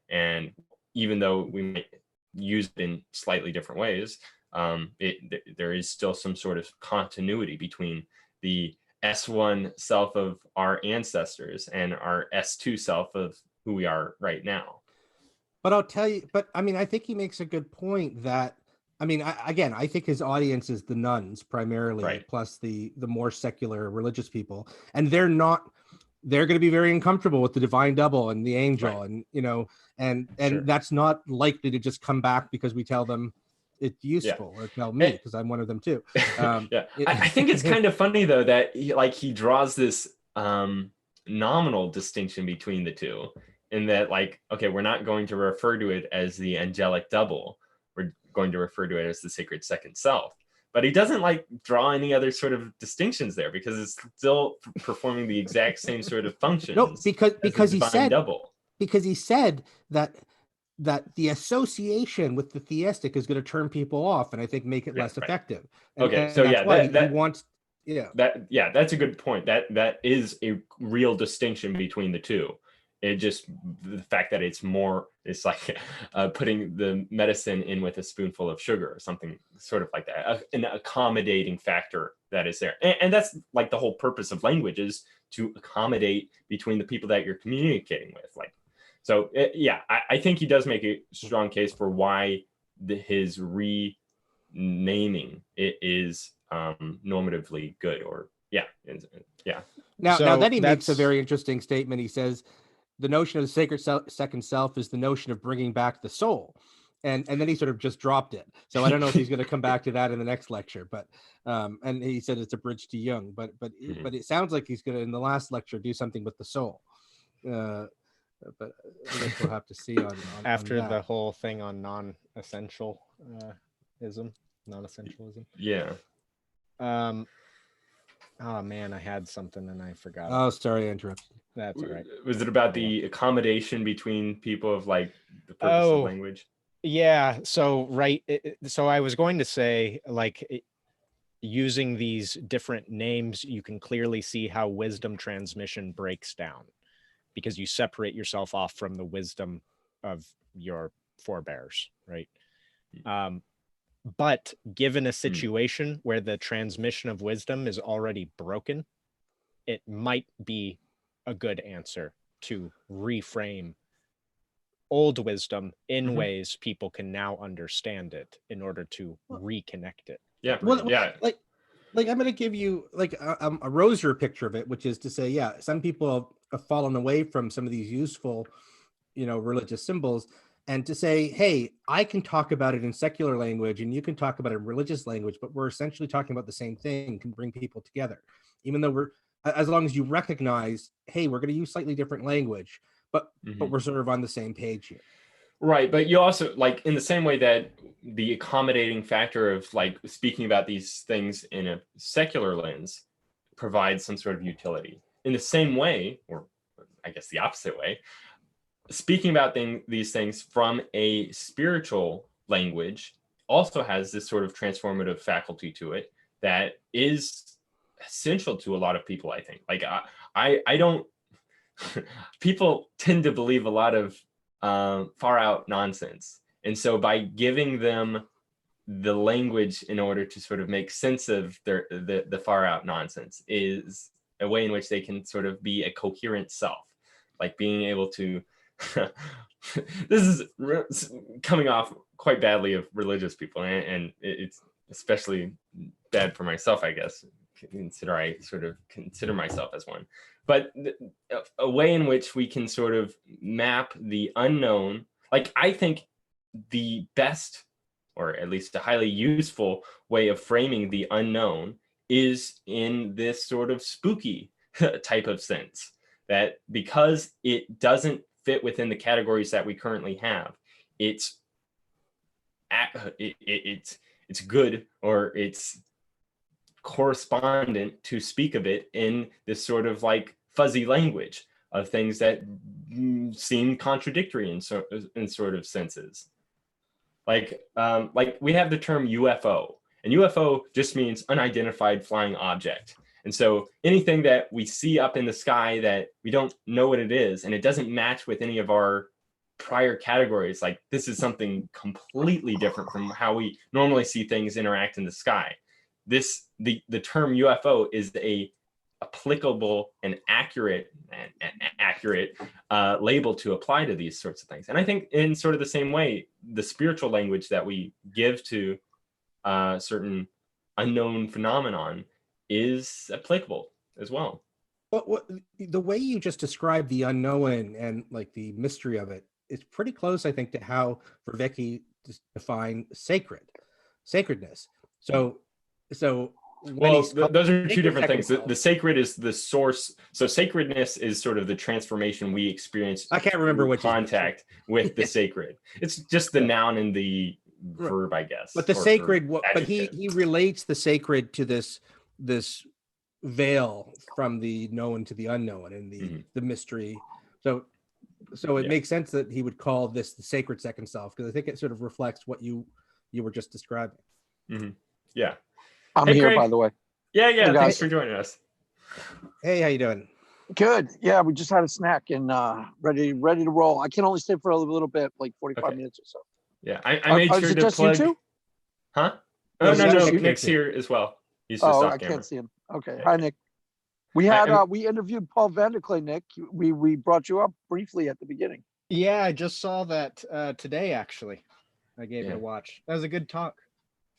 And even though we might use it in slightly different ways, there is still some sort of continuity between the S1 self of our ancestors and our S2 self of who we are right now. But I'll tell you, I mean, I think he makes a good point that, I mean, I think his audience is the nuns primarily, plus the more secular religious people. And they're going to be very uncomfortable with the divine double and the angel. And, you know, and that's not likely to just come back because we tell them it's useful, or tell me, because I'm one of them too. I think it's kind of funny though, that he draws this nominal distinction between the two, in that like, okay, we're not going to refer to it as the angelic double. We're going to refer to it as the sacred second self. But he doesn't like draw any other sort of distinctions there, because it's still performing the exact same sort of functions. No, because he said double. Because he said that the association with the theistic is going to turn people off, and I think make it less effective. And so that's he wants. That's a good point. That is a real distinction between the two. It just, the fact that it's like putting the medicine in with a spoonful of sugar or something sort of like that, an accommodating factor that is there. And that's like the whole purpose of language, is to accommodate between the people that you're communicating with. Like, so I think he does make a strong case for why his renaming it is normatively good, or Now then he makes a very interesting statement. He says, the notion of the sacred second self is the notion of bringing back the soul. And then he sort of just dropped it. So I don't know if he's going to come back to that in the next lecture, but and he said it's a bridge to Jung, but it sounds like he's going to, in the last lecture, do something with the soul. But I guess we'll have to see on after on the whole thing on non-essentialism. Yeah. Oh man, I had something and I forgot. Oh, sorry, I interrupted. That's all right. Was it about the accommodation between people of like the purpose of language? Yeah. So so I was going to say, like, using these different names, you can clearly see how wisdom transmission breaks down, because you separate yourself off from the wisdom of your forebears, right? But given a situation where the transmission of wisdom is already broken, it might be a good answer to reframe old wisdom in ways people can now understand it, in order to reconnect it. Like I'm going to give you like a rosier picture of it, which is to say, some people have fallen away from some of these useful, religious symbols, and to say, hey, I can talk about it in secular language and you can talk about it in religious language, but we're essentially talking about the same thing, can bring people together, even though as long as you recognize, hey, we're going to use slightly different language, but we're sort of on the same page here. Right. But you also, like, in the same way that the accommodating factor of like speaking about these things in a secular lens provides some sort of utility, in the same way, or I guess the opposite way, speaking about these things from a spiritual language also has this sort of transformative faculty to it that is essential to a lot of people, I think. Like, I don't people tend to believe a lot of far out nonsense. And so by giving them the language in order to sort of make sense of the far out nonsense is a way in which they can sort of be a coherent self, like being able to, this is coming off quite badly of religious people, and it's especially bad for myself, I guess, I sort of consider myself as one. But a way in which we can sort of map the unknown, like I think the best, or at least a highly useful way of framing the unknown is in this sort of spooky type of sense, that because it doesn't fit within the categories that we currently have, it's good, or it's correspondent to speak of it in this sort of like fuzzy language of things that seem contradictory in sort of senses. Like we have the term UFO, and UFO just means unidentified flying object. And so anything that we see up in the sky that we don't know what it is, and it doesn't match with any of our prior categories, like this is something completely different from how we normally see things interact in the sky. The term UFO is a applicable and accurate label to apply to these sorts of things. And I think in sort of the same way, the spiritual language that we give to certain unknown phenomenon is applicable as well. What the way you just described the unknown and like the mystery of it is pretty close, I think, to how Vervaeke defined sacredness. So well, those are two different things. The sacred is the source. So sacredness is sort of the transformation we experience. I can't remember which contact with the sacred. It's just the noun and the verb, I guess. But the sacred, but he relates the sacred to this veil from the known to the unknown and the mystery. So it makes sense that he would call this the sacred second self, because I think it sort of reflects what you were just describing. Yeah. I'm here, Craig, by the way. Yeah. Hey, thanks for joining us. Hey, how you doing? Good. Yeah, we just had a snack and ready to roll. I can only stay for a little bit, like 45 minutes or so. Yeah, I made sure to plug. You two? Huh? No. Nick's here as well. He's just off camera. I can't see him. Okay. Hi, Nick. We had we interviewed Paul Vanderklay, Nick. We brought you up briefly at the beginning. Yeah, I just saw that today. Actually, I gave it a watch. That was a good talk.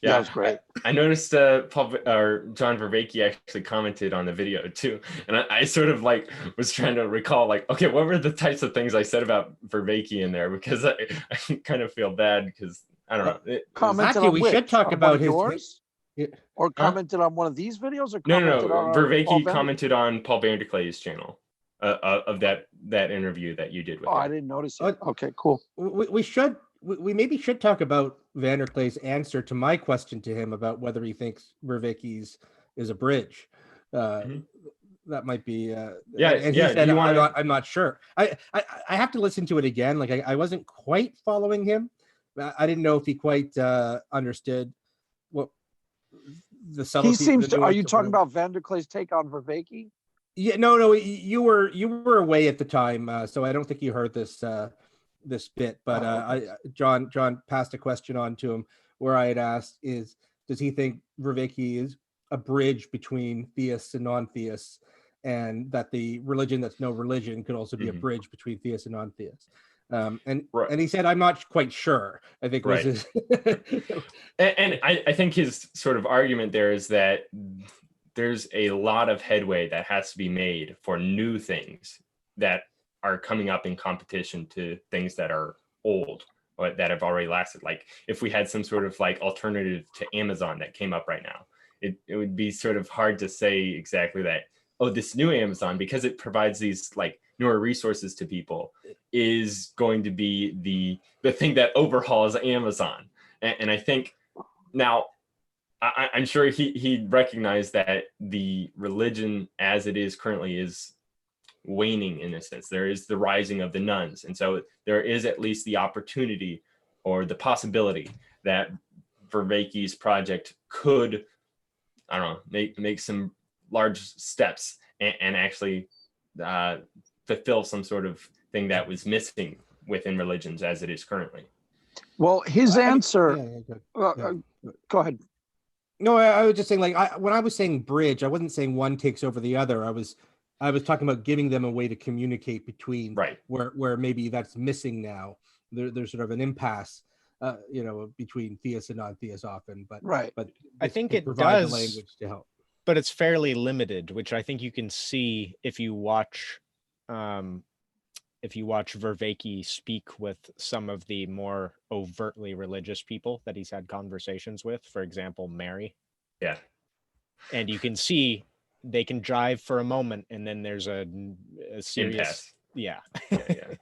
Yeah, that was great. I noticed John Vervaeke actually commented on the video too, and I sort of like was trying to recall, like, okay, what were the types of things I said about Vervaeke in there, because I kind of feel bad because I don't know. Commented on we should talk about yours. Or commented on one of these videos, or no. Vervaeke commented on Paul Vanderklay's channel of that interview that you did with him. I didn't notice it. Okay, cool. We maybe should talk about Vanderklay's answer to my question to him about whether he thinks Vervaeke's is a bridge. That might be and he said, I'm not sure. I have to listen to it again. Like I wasn't quite following him. I didn't know if he quite understood what the subtlety. He seems to. Are you talking about Vanderklay's take on Vervaeke? Yeah, no. You were away at the time, so I don't think you heard this bit. But John passed a question on to him where I had asked, does he think Vervaeke is a bridge between theists and non-theists, and that the religion that's no religion could also be a bridge between theists and non-theists? And he said, I'm not quite sure. I think was his and I think his sort of argument there is that there's a lot of headway that has to be made for new things that are coming up in competition to things that are old or that have already lasted. Like if we had some sort of like alternative to Amazon that came up right now, it would be sort of hard to say exactly that, oh, this new Amazon, because it provides these like newer resources to people, is going to be the thing that overhauls Amazon. And I think now I'm sure he recognized that the religion as it is currently is waning in a sense. There is the rising of the nuns. And so there is at least the opportunity or the possibility that Vervaeke's project could, I don't know, make some large steps and actually fulfill some sort of thing that was missing within religions as it is currently. Well, his answer. Go ahead. No, I was just saying, like, when I was saying bridge, I wasn't saying one takes over the other. I was talking about giving them a way to communicate between, right, where maybe that's missing now. There's sort of an impasse, between theists and non-theists often. But right, but I think it provides does the language to help. But it's fairly limited, which I think you can see if you watch Vervaeke speak with some of the more overtly religious people that he's had conversations with, for example, Mary. Yeah. And you can see they can jive for a moment, and then there's a serious impasse. Yeah. Yeah.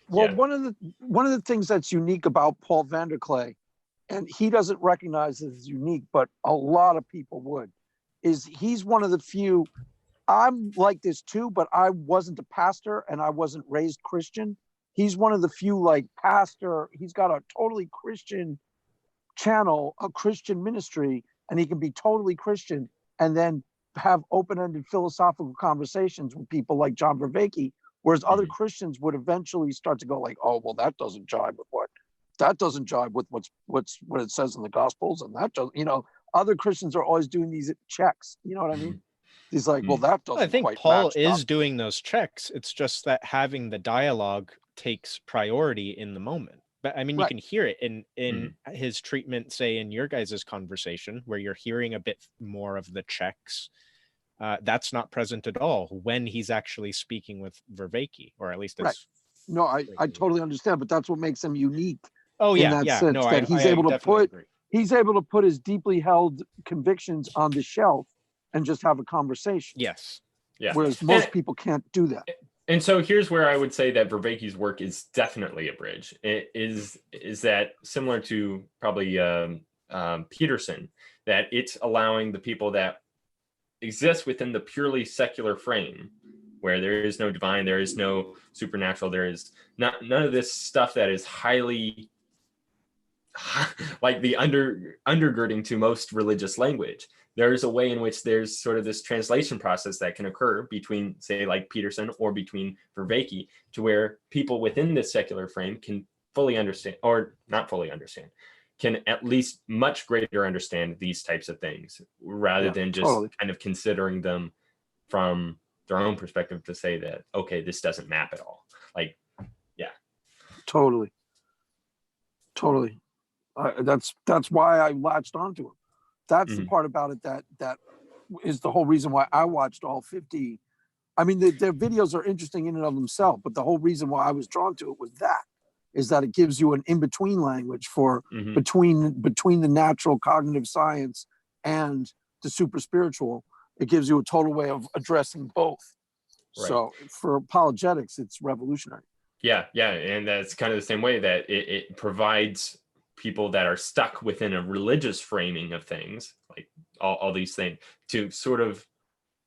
Well, one of the things that's unique about Paul van der Klee, and he doesn't recognize it as unique, but a lot of people would, is he's one of the few. I'm like this too, but I wasn't a pastor and I wasn't raised Christian. He's one of the few, like, pastor. He's got a totally Christian channel, a Christian ministry, and he can be totally Christian and then have open-ended philosophical conversations with people like John Vervaeke, whereas other Christians would eventually start to go like, oh, well, that doesn't jive with what it says in the Gospels, and that doesn't, other Christians are always doing these checks. You know what I mean? He's like, well, that doesn't. I think quite Paul match is up. doing those checks. It's just that having the dialogue takes priority in the moment. But I mean, you can hear it in his treatment, say in your guys' conversation, where you're hearing a bit more of the checks. That's not present at all when he's actually speaking with Vervaeke, or at least it's No, I totally understand, but that's what makes him unique. Oh yeah, in that yeah. sense, No, that he's able to put agree. He's able to put his deeply held convictions on the shelf and just have a conversation. Yes. Yeah. Whereas most people can't do that. And so here's where I would say that Vervaeke's work is definitely a bridge. It is that similar to probably Peterson, that it's allowing the people that exist within the purely secular frame, where there is no divine, there is no supernatural, there is none of this stuff that is highly like the undergirding to most religious language. There's a way in which there's sort of this translation process that can occur between, say, like Peterson or between Vervaeke, to where people within this secular frame can fully understand, or not fully understand, can at least much greater understand these types of things, rather than just kind of considering them from their own perspective to say that, okay, this doesn't map at all. Like, yeah. Totally. That's why I latched onto him. That's the part about it that is the whole reason why I watched all 50. I mean, their videos are interesting in and of themselves, but the whole reason why I was drawn to it was that it gives you an in-between language for between the natural cognitive science and the super spiritual. It gives you a total way of addressing both. Right. So for apologetics, it's revolutionary. Yeah. And that's kind of the same way that it provides people that are stuck within a religious framing of things, like all these things, to sort of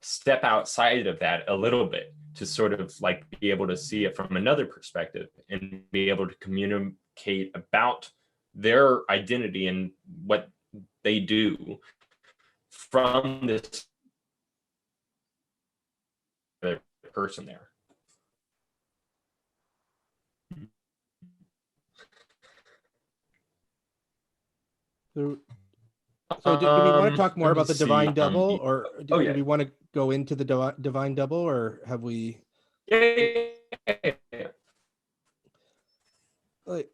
step outside of that a little bit, to sort of like be able to see it from another perspective and be able to communicate about their identity and what they do from this other person there. So do we want to talk more about the divine double, or do we want to go into the divine double, or have we? Yeah. Like,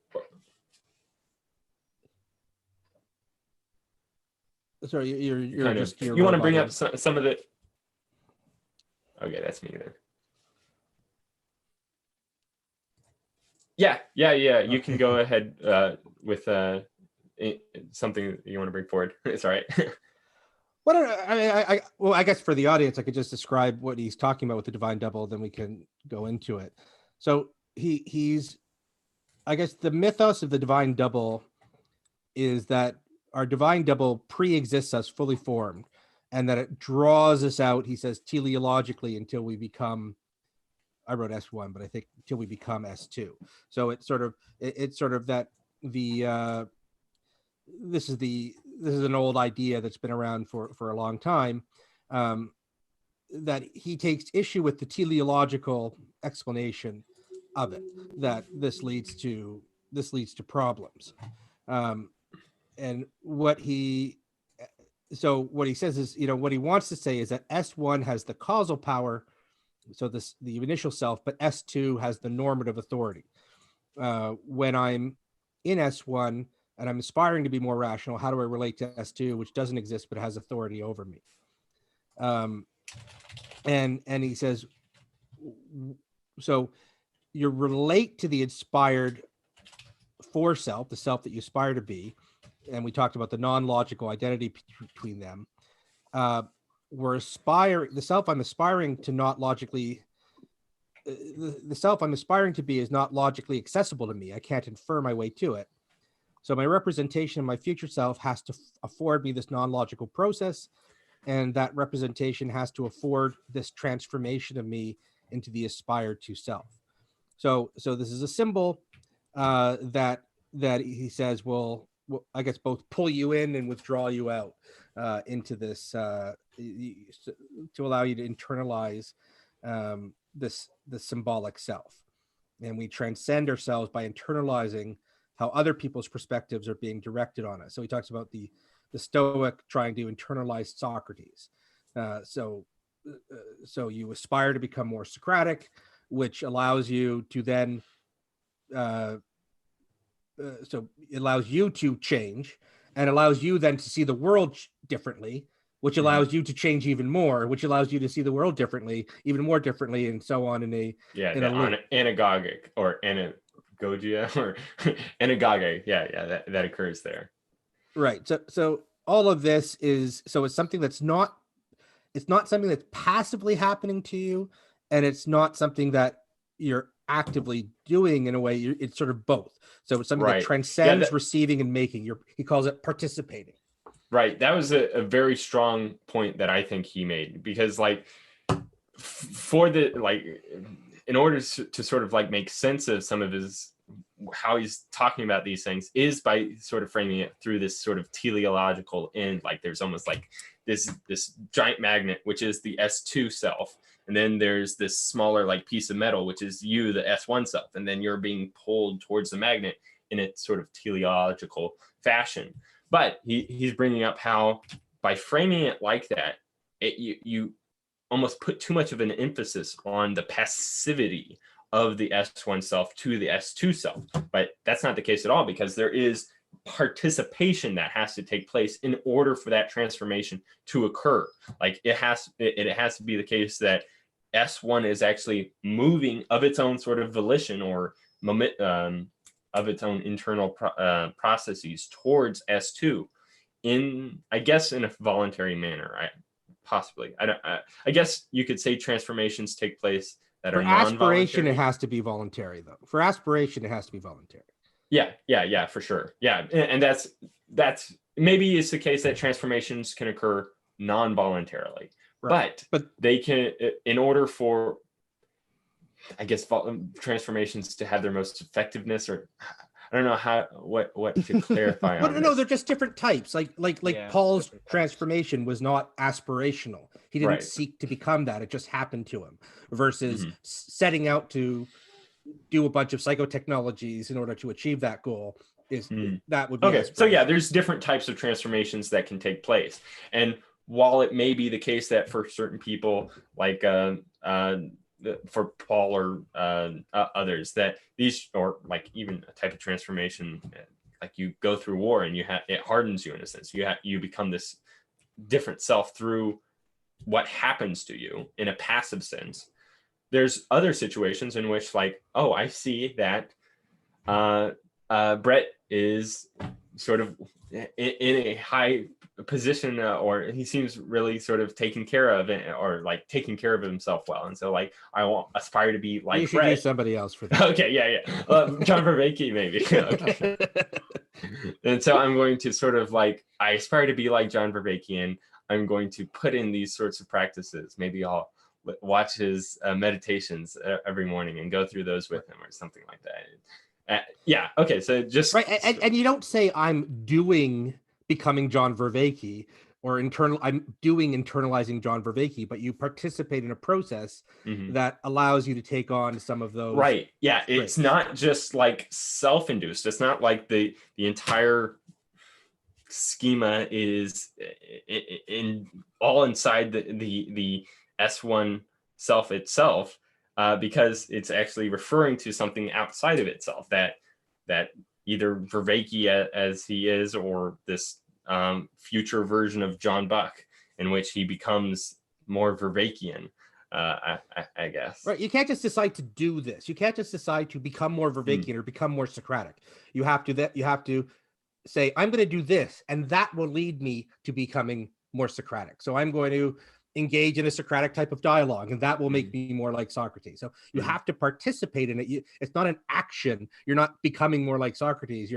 sorry, you're just you want to bring up some of the. Okay, that's me then. Yeah. You can go ahead with something you want to bring forward. It's all right. I guess for the audience, I could just describe what he's talking about with the divine double, then we can go into it. So he's, I guess the mythos of the divine double is that our divine double pre-exists us fully formed, and that it draws us out, he says, teleologically until we become, I wrote S1, but I think until we become S2. So it's sort of that the this is an old idea that's been around for a long time, he takes issue with the teleological explanation of it, that this leads to problems. And what he says is, what he wants to say is that S1 has the causal power, so the initial self, but S2 has the normative authority. When I'm in S1 and I'm aspiring to be more rational, how do I relate to S2, which doesn't exist but has authority over me? And he says, so you relate to the inspired for self, the self that you aspire to be, and we talked about the non-logical identity between them. The self I'm aspiring to not logically, the self I'm aspiring to be is not logically accessible to me. I can't infer my way to it. So my representation of my future self has to afford me this non-logical process, and that representation has to afford this transformation of me into the aspired to self. So this is a symbol that he says will, I guess, both pull you in and withdraw you out into this, to allow you to internalize the symbolic self. And we transcend ourselves by internalizing how other people's perspectives are being directed on us. So he talks about the Stoic trying to internalize Socrates. So you aspire to become more Socratic, which allows you to then, so it allows you to change and allows you then to see the world differently, which allows you to change even more, which allows you to see the world differently, even more differently, and so on in a anagogic or anagogia or anagoge. Yeah, that occurs there. Right. So all of this is, so it's something that's not, it's not something that's passively happening to you, and it's not something that you're actively doing in a way. It's sort of both. So it's something that transcends receiving and making. He calls it participating. Right. That was a very strong point that I think he made, because like in order to sort of like make sense of some of how he's talking about these things is by sort of framing it through this sort of teleological end. Like there's almost like this giant magnet, which is the S2 self. And then there's this smaller like piece of metal, which is you, the S1 self. And then you're being pulled towards the magnet in a sort of teleological fashion. But he's bringing up how by framing it like that, you almost put too much of an emphasis on the passivity of the S1 self to the S2 self. But that's not the case at all, because there is participation that has to take place in order for that transformation to occur. Like it has to be the case that S1 is actually moving of its own sort of volition or moment, of its own internal processes towards S2 I guess in a voluntary manner. I guess you could say transformations take place that are non-voluntary. For aspiration, it has to be voluntary, though. For aspiration, it has to be voluntary. Yeah, for sure. Yeah, and that's maybe it's the case that transformations can occur non-voluntarily, right. but they can, in order for, I guess, transformations to have their most effectiveness, or I don't know what to clarify on No, they're just different types. Like Paul's transformation was not aspirational. He didn't seek to become that. It just happened to him, versus setting out to do a bunch of psychotechnologies in order to achieve that goal. That would be okay. So yeah, there's different types of transformations that can take place. And while it may be the case that for certain people, like for Paul or others, that these, or like even a type of transformation, like you go through war and it hardens you in a sense. You become this different self through what happens to you in a passive sense. There's other situations in which, like, oh, I see that Brett is sort of in a high position, or he seems really sort of taking care of it, or like taking care of himself well, and so like I aspire to be like you should Brett. Use somebody else for that. Okay, yeah. John Vervaeke maybe. Okay. And so I'm going to sort of like, I aspire to be like John Vervaeke, and I'm going to put in these sorts of practices. Maybe I'll watch his meditations every morning and go through those with him, or something like that. Yeah. Okay. So just right, and you don't say I'm doing becoming John Vervaeke. or I'm doing internalizing John Vervaeke, but you participate in a process that allows you to take on some of those. Right. Yeah. traits. It's not just like self-induced. It's not like the entire schema is in all inside the S1 self itself, because it's actually referring to something outside of itself that either Vervaeke as he is, or this future version of John Buck in which he becomes more Vervaekean, I guess. Right. You can't just decide to do this. You can't just decide to become more Vervaekean or become more Socratic. You have to say, I'm going to do this, and that will lead me to becoming more Socratic. So I'm going to engage in a Socratic type of dialogue, and that will make me more like Socrates. So you have to participate in it. It's not an action. You're not becoming more like Socrates.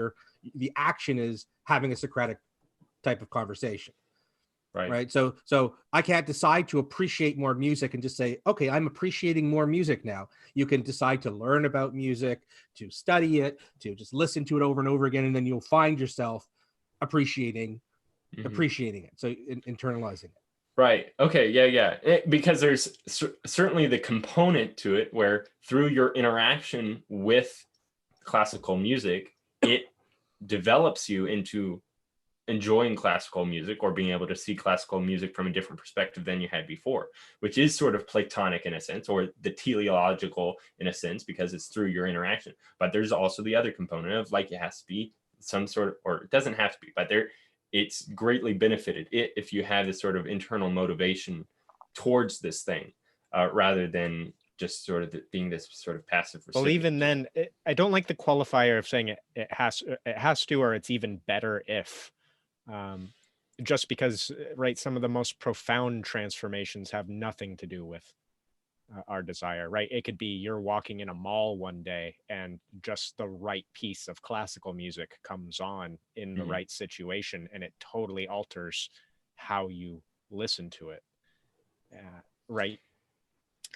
The action is having a Socratic type of conversation. Right. So I can't decide to appreciate more music and just say, okay, I'm appreciating more music now. You can decide to learn about music, to study it, to just listen to it over and over again, and then you'll find yourself appreciating it. So internalizing it. Right. Okay. Yeah. Because there's certainly the component to it where through your interaction with classical music, it develops you into enjoying classical music, or being able to see classical music from a different perspective than you had before, which is sort of Platonic in a sense, or the teleological in a sense, because it's through your interaction. But there's also the other component of like, it has to be some sort of, or it doesn't have to be, but it's greatly benefited if you have this sort of internal motivation towards this thing, rather than just sort of being this sort of passive recipient. Well, even then, I don't like the qualifier of saying it has to, or it's even better if. Just because, right, some of the most profound transformations have nothing to do with our desire, right? It could be you're walking in a mall one day and just the right piece of classical music comes on in the right situation, and it totally alters how you listen to it, right?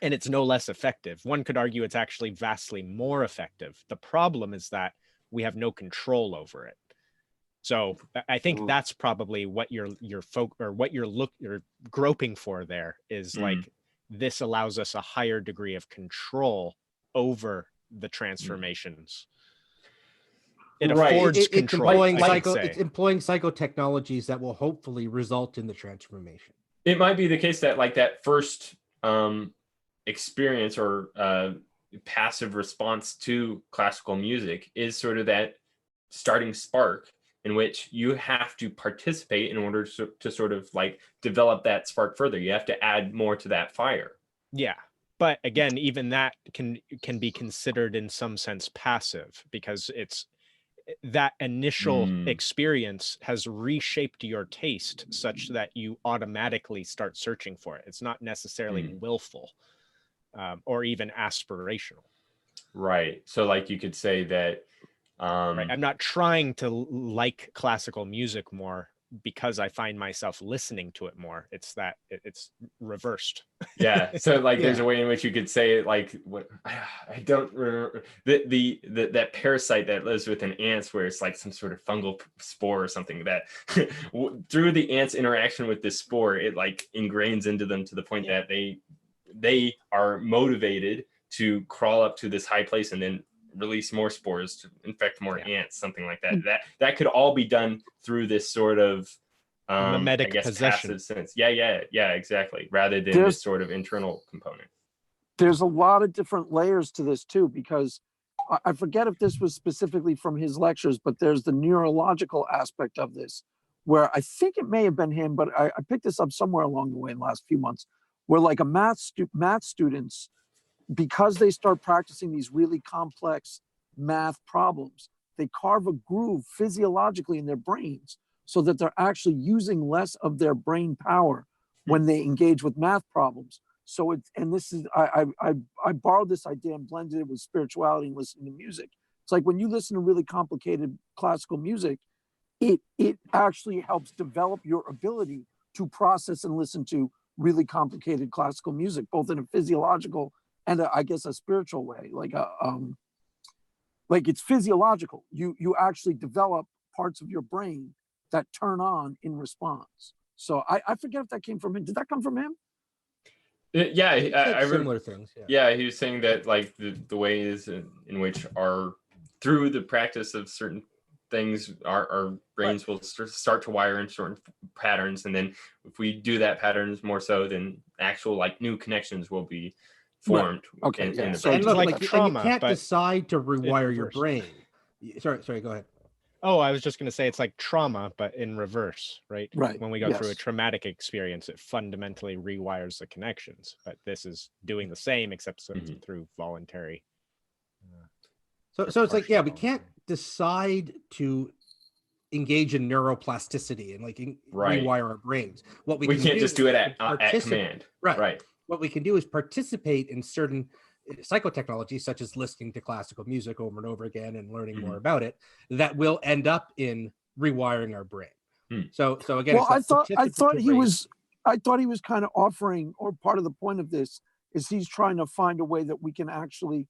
And it's no less effective. One could argue it's actually vastly more effective. The problem is that we have no control over it. So I think that's probably what you're groping for there, is like, this allows us a higher degree of control over the transformations. It affords control. It's employing psychotechnologies that will hopefully result in the transformation. It might be the case that like that first experience or passive response to classical music is sort of that starting spark in which you have to participate in order to sort of like develop that spark further. You have to add more to that fire. Yeah. But again, even that can be considered in some sense passive, because it's that initial experience has reshaped your taste such that you automatically start searching for it. It's not necessarily willful or even aspirational. Right. So like you could say that right. I'm not trying to like classical music more because I find myself listening to it more. It's that it's reversed. Yeah. So like there's a way in which you could say it, like what I don't remember that parasite that lives within ants, where it's like some sort of fungal spore or something that through the ants' interaction with this spore, it like ingrains into them to the point that they are motivated to crawl up to this high place and then release more spores to infect more ants, something like that. That could all be done through this sort of mimetic possession. Passive sense. Yeah, exactly. Rather than this sort of internal component. There's a lot of different layers to this too, because I forget if this was specifically from his lectures, but there's the neurological aspect of this, where I think it may have been him, but I picked this up somewhere along the way in the last few months, where like math students, because they start practicing these really complex math problems, they carve a groove physiologically in their brains so that they're actually using less of their brain power when they engage with math problems. So I borrowed this idea and blended it with spirituality and listening to music. It's like when you listen to really complicated classical music, it actually helps develop your ability to process and listen to really complicated classical music, both in a physiological and I guess a spiritual way, like it's physiological. You actually develop parts of your brain that turn on in response. So I forget if that came from him. Did that come from him? Yeah, I similar things. Yeah, he was saying that like the ways in which through the practice of certain things, our brains will start to wire in certain patterns, and then if we do that patterns more so, then actual like new connections will be formed. Right. Okay. In the So brain. like trauma, and you can't but decide to rewire your brain. Sorry, go ahead. Oh, I was just going to say it's like trauma, but in reverse, right? Right. When we go through a traumatic experience, it fundamentally rewires the connections. But this is doing the same, except through voluntary. So it's like, we can't decide to engage in neuroplasticity and like rewire our brains. What we can't just do it at command. Right. What we can do is participate in certain psychotechnology, such as listening to classical music over and over again and learning more about it, that will end up in rewiring our brain. So again, well, I thought he was kind of offering, or part of the point of this is he's trying to find a way that we can actually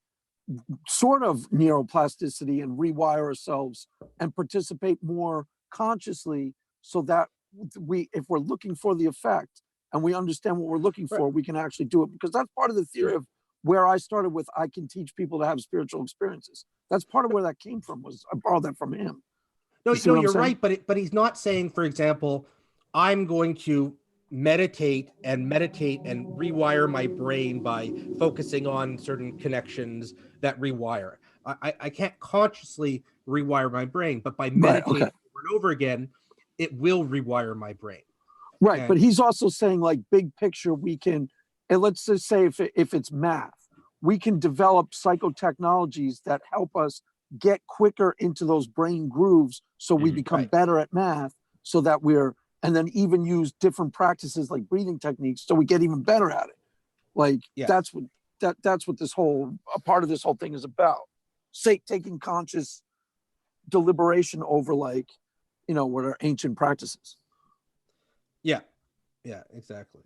sort of neuroplasticity and rewire ourselves and participate more consciously, so that if we're looking for the effect and we understand what we're looking for, we can actually do it. Because that's part of the theory of where I started with, I can teach people to have spiritual experiences. That's part of where that came from. Was I borrowed that from him. No, you're right, but he's not saying, for example, I'm going to meditate and rewire my brain by focusing on certain connections that rewire. I can't consciously rewire my brain, but by meditating over and over again, it will rewire my brain. Right, but he's also saying, like, big picture, we can, and let's just say if it's math, we can develop psychotechnologies that help us get quicker into those brain grooves, so we become better at math, so that and then even use different practices like breathing techniques, so we get even better at it. Like that's what this a part of this whole thing is about. Taking conscious deliberation over, like, what are ancient practices. Yeah, exactly.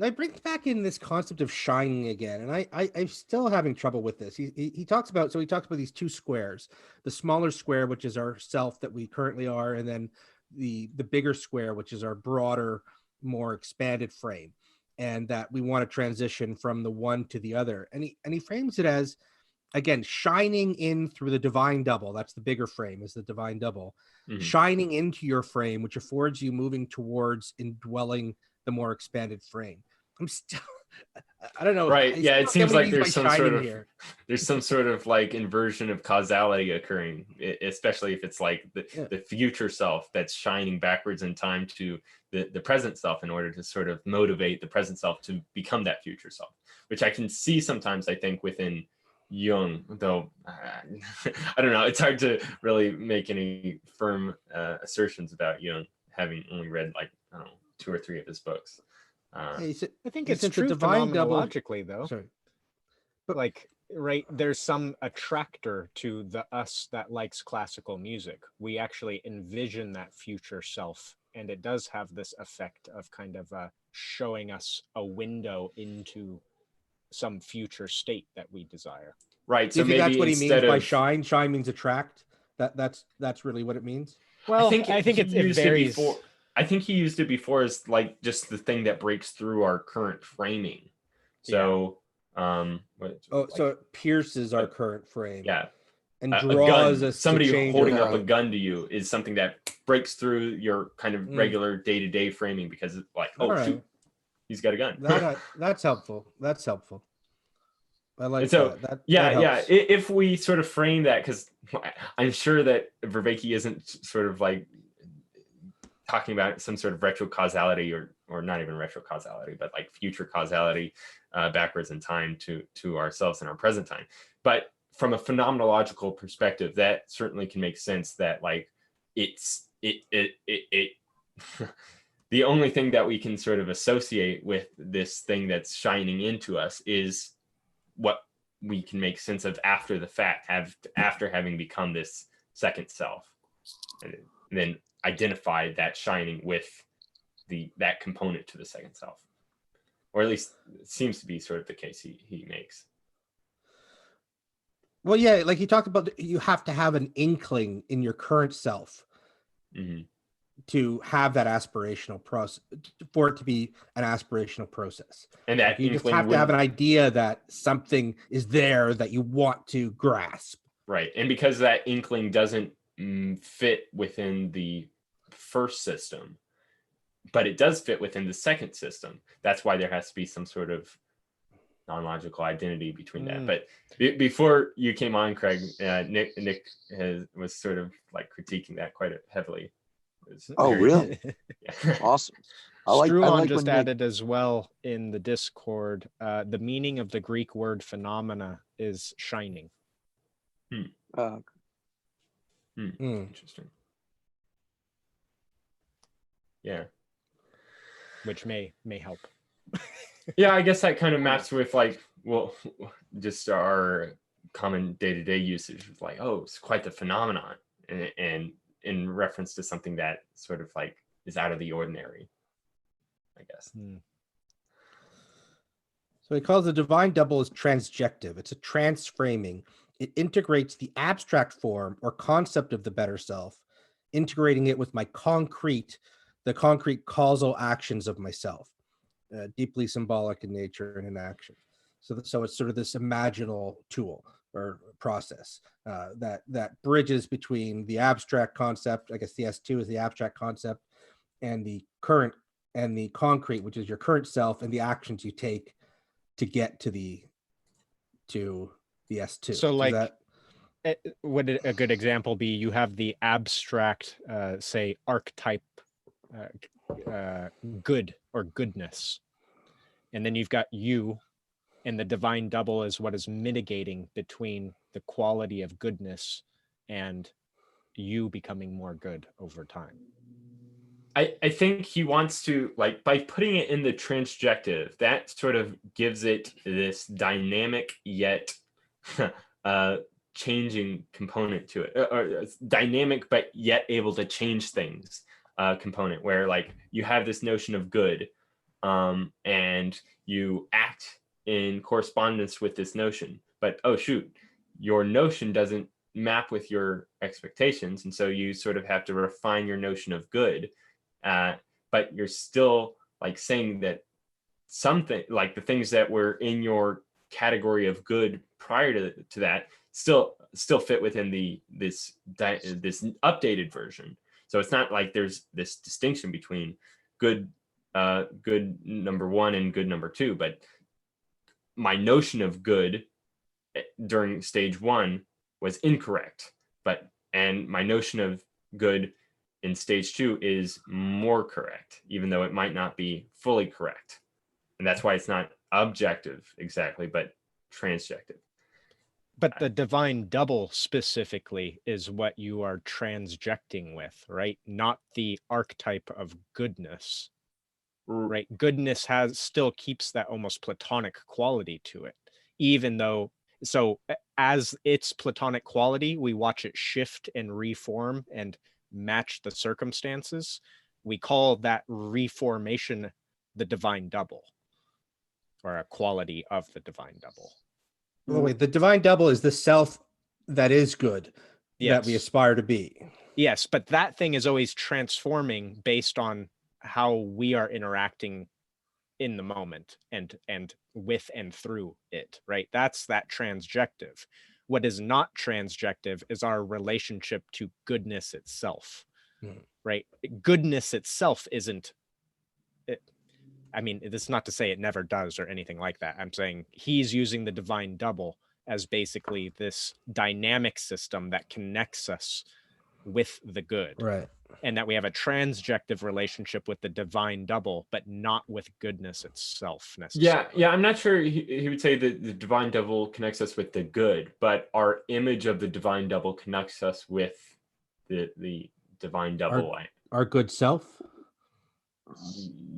I bring back in this concept of shining again, and I'm still having trouble with this. He talks about these two squares, the smaller square, which is our self that we currently are, and then the bigger square, which is our broader, more expanded frame, and that we want to transition from the one to the other. And he frames it as, again, shining in through the divine double. That's the bigger frame, is the divine double, shining into your frame, which affords you moving towards indwelling the more expanded frame. I don't know. Right. Yeah. It seems like there's some sort of like inversion of causality occurring, especially if it's like the future self that's shining backwards in time to the present self in order to sort of motivate the present self to become that future self, which I can see sometimes, I think, within Jung, though I don't know. It's hard to really make any firm assertions about Jung, having only read like, I don't know, 2 or 3 of his books. I think it's true phenomenologically, though. Sorry. But like, there's some attractor to the us that likes classical music. We actually envision that future self, and it does have this effect of kind of showing us a window into some future state that we desire. Right. So maybe that's what he means by shine. Shine means attract. That's really what it means. Well, I think it varies. I think he used it before as like just the thing that breaks through our current framing. So, so it pierces our current frame. Yeah. And draws us. Somebody holding up a gun to you is something that breaks through your kind of regular day-to-day framing, because it's like, shoot, he's got a gun. That's helpful. I like that. If we sort of frame that, because I'm sure that Vervaeke isn't sort of like talking about some sort of retrocausality or not even retrocausality, but like future causality backwards in time to ourselves in our present time. But from a phenomenological perspective, that certainly can make sense, that like it the only thing that we can sort of associate with this thing that's shining into us is what we can make sense of after the fact, after having become this second self, and then identify that shining with that component to the second self, or at least it seems to be sort of the case he makes. Well, yeah, like he talked about, you have to have an inkling in your current self to have that aspirational process, for it to be an aspirational process. And that you just have to have an idea that something is there that you want to grasp. Right. And because that inkling doesn't fit within the first system, but it does fit within the second system, that's why there has to be some sort of non-logical identity between that. But before you came on, Craig, Nick was sort of like critiquing that quite heavily. Oh, really? Yeah. Awesome. Struan just added as well in the Discord, the meaning of the Greek word phenomena is shining. Interesting. Yeah. Which may help. Yeah, I guess that kind of maps with like, well, just our common day-to-day usage of like, oh, it's quite the phenomenon, and in reference to something that sort of like is out of the ordinary, I guess. So he calls the divine double as transjective. It's a transframing. It integrates the abstract form or concept of the better self, integrating it with the concrete causal actions of myself, deeply symbolic in nature and in action. So it's sort of this imaginal tool or process that bridges between the abstract concept. I guess the S2 is the abstract concept, and the current and the concrete, which is your current self, and the actions you take to get to the S2. So like, would a good example be you have the abstract, say, archetype good or goodness, and then you've got you, and the divine double is what is mitigating between the quality of goodness and you becoming more good over time. I think he wants to, like, by putting it in the transjective, that sort of gives it this dynamic yet changing component to it, or dynamic but yet able to change things component, where like you have this notion of good, and you act in correspondence with this notion, but oh shoot, your notion doesn't map with your expectations, and so you sort of have to refine your notion of good. But you're still like saying that something like the things that were in your category of good prior to that still fit within this updated version. So it's not like there's this distinction between good number one and good number two, but my notion of good during stage one was incorrect, and my notion of good in stage two is more correct, even though it might not be fully correct. And that's why it's not objective exactly, but transjective. But the divine double specifically is what you are transjecting with, right? Not the archetype of goodness, right? Goodness still keeps that almost platonic quality to it, even though, so as its platonic quality, we watch it shift and reform and match the circumstances. We call that reformation the divine double, or a quality of the divine double. Oh, wait, the divine double is the self that is good, yes, that we aspire to be. Yes, but that thing is always transforming based on how we are interacting in the moment and with and through it, right? That's that transjective. What is not transjective is our relationship to goodness itself, right? Goodness itself isn't, I mean, it's not to say it never does or anything like that. I'm saying he's using the divine double as basically this dynamic system that connects us with the good. Right. And that we have a transjective relationship with the divine double, but not with goodness itself necessarily. Yeah, I'm not sure he would say that the divine double connects us with the good, but our image of the divine double connects us with the divine double. Our good self?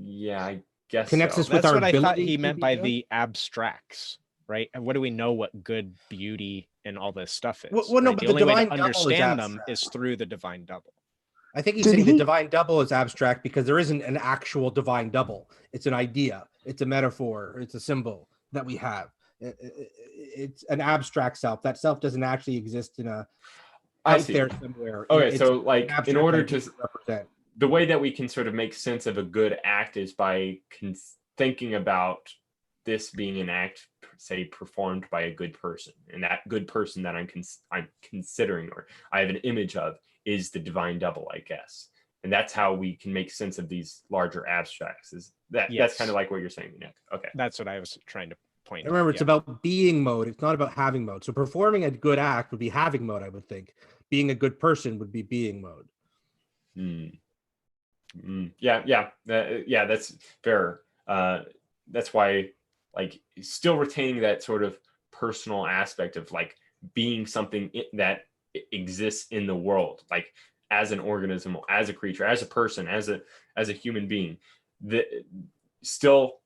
Yeah, I guess connects so. us with That's our what I thought ability he meant by good? the abstracts, right? And what do we know what good, beauty, and all this stuff is? Well, no, right? but The the only way divine to double is understand them abstract. is through the divine double. I think he's saying the divine double is abstract because there isn't an actual divine double. It's an idea. It's a metaphor. It's a symbol that we have. It's an abstract self. That self doesn't actually exist in a out there somewhere. Okay, so like in order to represent. the way that we can sort of make sense of a good act is by thinking about this being an act, say, performed by a good person, and that good person that I'm considering, or I have an image of, is the divine double, I guess. And that's how we can make sense of these larger abstracts. Is that That's kind of like what you're saying, Nick? Okay, that's what I was trying to point. Remember, it's about being mode. It's not about having mode. So performing a good act would be having mode, I would think. Being a good person would be being mode. Yeah, that's fair. That's why, like, still retaining that sort of personal aspect of like being something that exists in the world, like as an organism, as a creature, as a person, as a human being, still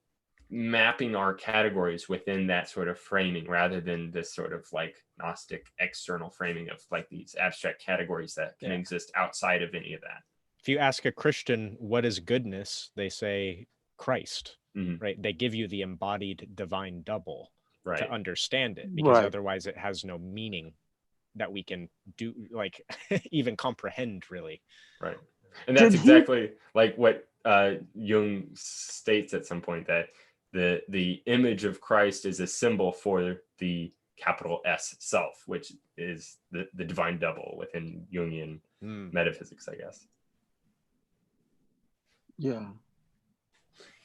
mapping our categories within that sort of framing, rather than this sort of like Gnostic external framing of like these abstract categories that can exist outside of any of that. If you ask a Christian what is goodness, they say Christ, right? They give you the embodied divine double to understand it, because otherwise it has no meaning that we can do, like, even comprehend, really. Right. And that's exactly like what Jung states at some point, that the image of Christ is a symbol for the capital S self, which is the divine double within Jungian metaphysics, I guess. Yeah.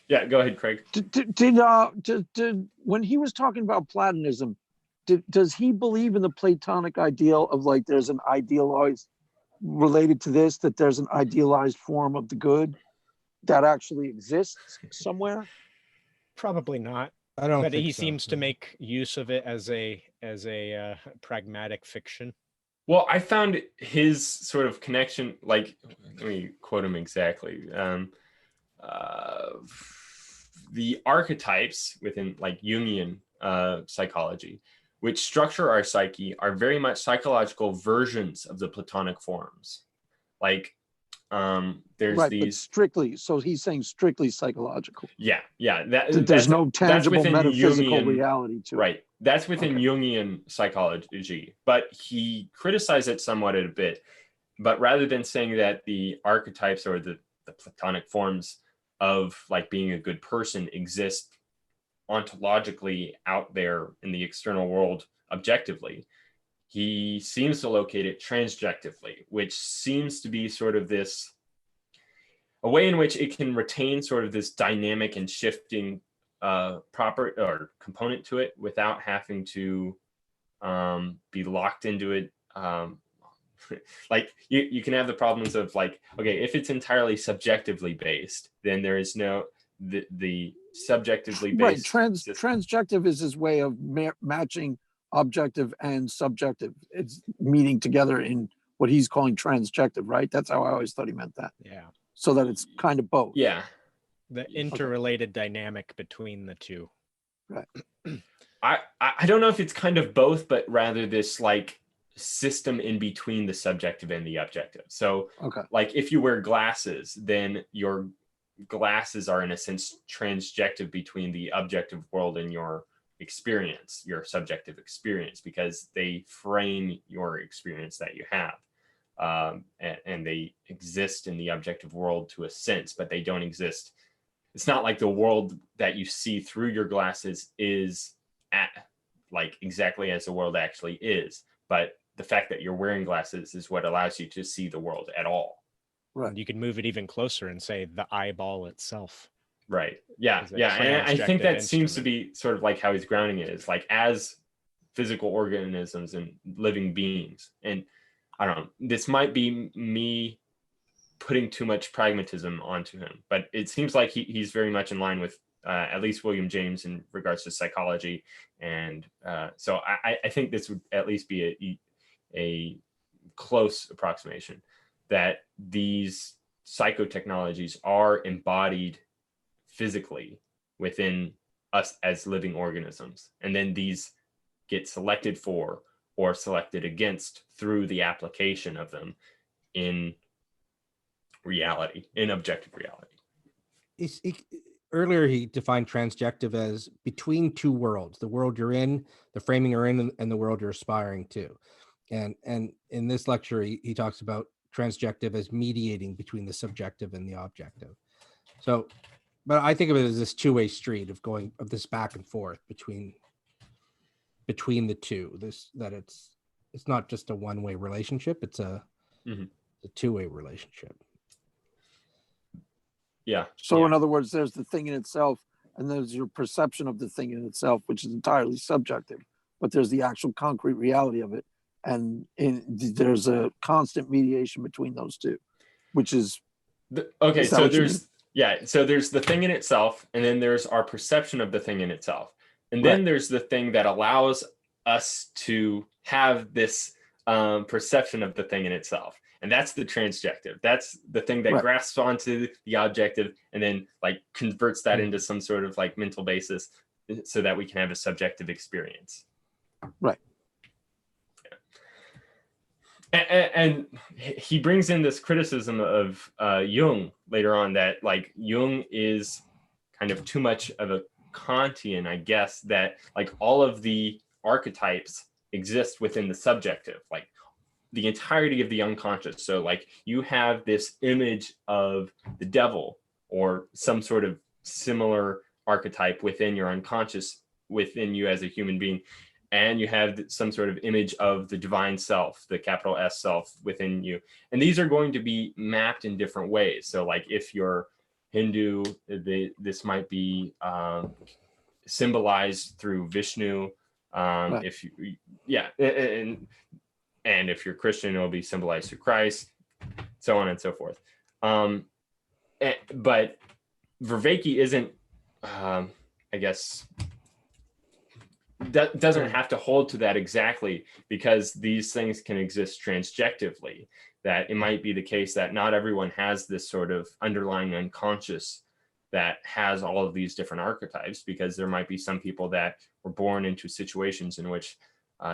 Yeah, go ahead, Craig. Did when he was talking about Platonism, does he believe in the Platonic ideal of like there's an idealized, related to this, that there's an idealized form of the good that actually exists somewhere? Probably not. I don't. But he seems to make use of it as a pragmatic fiction. Well, I found his sort of connection, like, let me quote him exactly. The archetypes within like Jungian psychology, which structure our psyche, are very much psychological versions of the Platonic forms. Like, there's these, but strictly, so he's saying strictly psychological. Yeah. There's no tangible metaphysical Jungian, reality to it. Right. That's within Jungian psychology, but he criticized it somewhat a bit. But rather than saying that the archetypes or the Platonic forms of like being a good person exist ontologically out there in the external world objectively, he seems to locate it transjectively, which seems to be sort of a way in which it can retain sort of this dynamic and shifting proper or component to it without having to be locked into it. Like you can have the problems of like, okay, if it's entirely subjectively based, then there is no the subjectively based. Right. Transjective is his way of matching objective and subjective. It's meeting together in what he's calling transjective, right? That's how I always thought he meant that. Yeah. So that it's kind of both. Yeah. The interrelated dynamic between the two. Right. I don't know if it's kind of both, but rather this like system in between the subjective and the objective. So like if you wear glasses, then your glasses are in a sense transjective between the objective world and your experience, your subjective experience, because they frame your experience that you have. And they exist in the objective world to a sense, but they don't exist. It's not like the world that you see through your glasses is like exactly as the world actually is, but the fact that you're wearing glasses is what allows you to see the world at all. Right. You can move it even closer and say the eyeball itself. Right. Yeah. And I think that seems to be sort of like how he's grounding it, is like as physical organisms and living beings. And I don't know, this might be me putting too much pragmatism onto him, but it seems like he's very much in line with at least William James in regards to psychology. And so I think this would at least be a close approximation, that these psychotechnologies are embodied physically within us as living organisms. And then these get selected for or selected against through the application of them in reality, in objective reality. Earlier, he defined transjective as between two worlds, the world you're in, the framing you're in, and the world you're aspiring to. And in this lecture, he talks about transjective as mediating between the subjective and the objective. So, but I think of it as this two-way street of this back and forth between the two. It's not just a one-way relationship. It's a two-way relationship. Yeah. So in other words, there's the thing in itself, and there's your perception of the thing in itself, which is entirely subjective. But there's the actual concrete reality of it, and there's a constant mediation between those two, which is okay. So there's so there's the thing in itself, and then there's our perception of the thing in itself, and then there's the thing that allows us to have this perception of the thing in itself, and that's the transjective. That's the thing that grasps onto the objective and then like converts that into some sort of like mental basis so that we can have a subjective experience. Right. And he brings in this criticism of Jung later on, that like Jung is kind of too much of a Kantian, I guess, that like all of the archetypes exist within the subjective, like the entirety of the unconscious. So like you have this image of the devil or some sort of similar archetype within your unconscious, within you as a human being. And you have some sort of image of the divine self, the capital S self within you. And these are going to be mapped in different ways. So like if you're Hindu, this might be symbolized through Vishnu. If you, and if you're Christian, it'll be symbolized through Christ, so on and so forth. But Vervaeke isn't, I guess, that doesn't have to hold to that exactly, because these things can exist transjectively. That it might be the case that not everyone has this sort of underlying unconscious that has all of these different archetypes, because there might be some people that were born into situations in which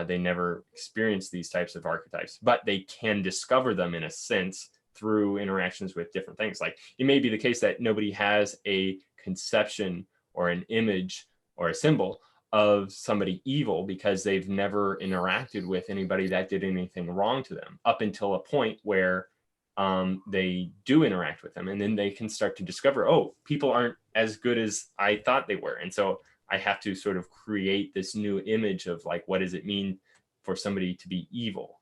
they never experienced these types of archetypes, but they can discover them in a sense through interactions with different things. Like it may be the case that nobody has a conception or an image or a symbol of somebody evil because they've never interacted with anybody that did anything wrong to them, up until a point where they do interact with them, and then they can start to discover, oh, people aren't as good as I thought they were, and so I have to sort of create this new image of like, what does it mean for somebody to be evil?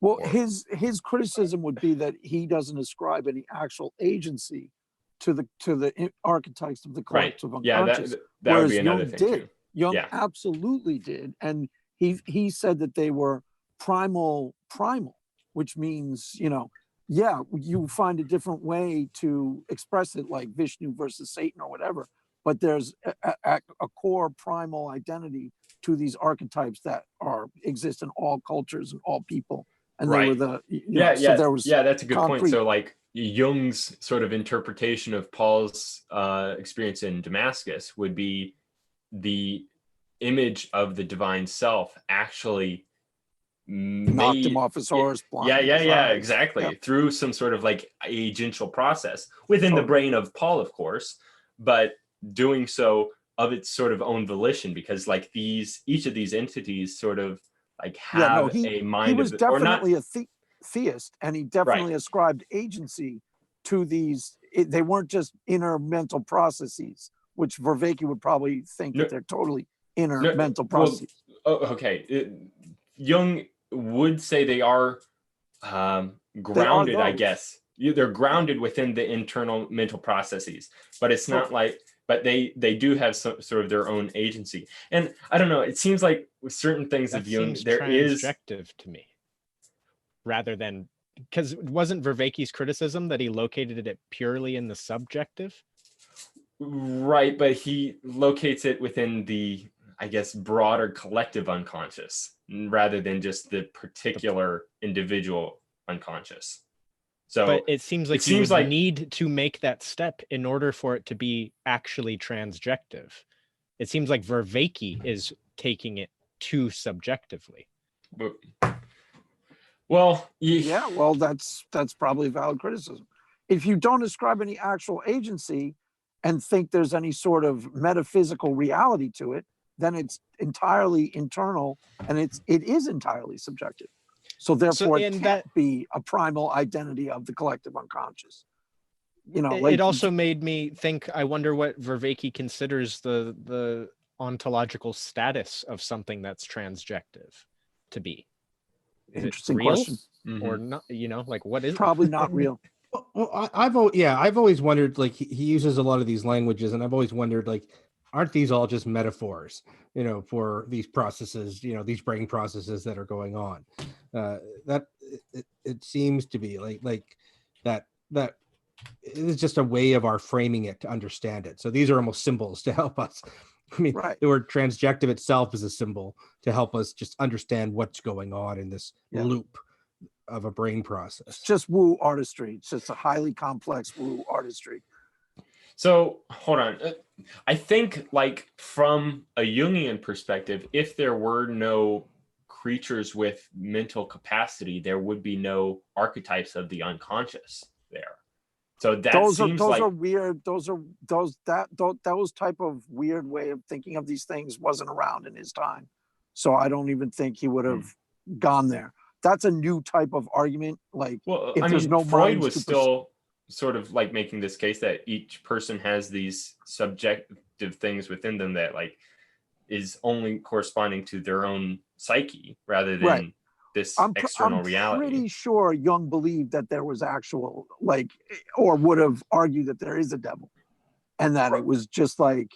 Well, his criticism would be that he doesn't ascribe any actual agency to the archetypes of the collective unconscious. That would be another thing too. Jung absolutely did, and he said that they were primal, which means, you find a different way to express it, like Vishnu versus Satan or whatever, but there's a core primal identity to these archetypes that exist in all cultures and all people, and they were the so there was that's a good point. So like Jung's sort of interpretation of Paul's experience in Damascus would be the image of the divine self actually knocked him off his horse. Exactly. Through some sort of like agential process within the brain of Paul, of course, but doing so of its sort of own volition, because like each of these entities sort of like have a mind. He was definitely a theist, and he definitely ascribed agency to these. They weren't just inner mental processes, which Vervaeke would probably think that they're totally inner mental processes. Jung would say they are grounded, I guess. They're grounded within the internal mental processes, but it's not like, but they do have some sort of their own agency. And I don't know, it seems like with certain things of Jung, there is transjective to me, rather than, because wasn't Vervaeke's criticism that he located it purely in the subjective? Right, but he locates it within the, I guess, broader collective unconscious rather than just the particular individual unconscious. So but it seems like you would need to make that step in order for it to be actually transjective. It seems like Vervaeke is taking it too subjectively. Well, that's probably a valid criticism. If you don't ascribe any actual agency and think there's any sort of metaphysical reality to it, then it's entirely internal, and it is entirely subjective. So therefore, it can't be a primal identity of the collective unconscious. It also made me think, I wonder what Vervaeke considers the ontological status of something that's transjective to be. Is Interesting it real question. Or not? Like what is probably not real? Well, I've always wondered, like he uses a lot of these languages, and I've always wondered, like, aren't these all just metaphors, for these processes, these brain processes that are going on? That it seems to be like that it's just a way of our framing it to understand it. So these are almost symbols to help us. I mean, right. The word transjective itself is a symbol to help us just understand what's going on in this loop of a brain process. It's just woo artistry. It's just a highly complex woo artistry. So hold on. I think, like, from a Jungian perspective, if there were no creatures with mental capacity, there would be no archetypes of the unconscious there. So that those are weird. Those type of weird way of thinking of these things wasn't around in his time. So I don't even think he would have gone there. That's a new type of argument. Like, well, if there's no Freud was still sort of like making this case that each person has these subjective things within them that, like, is only corresponding to their own psyche rather than this external reality. I'm pretty sure Jung believed that there was actual, like, or would have argued that there is a devil, and that it was just like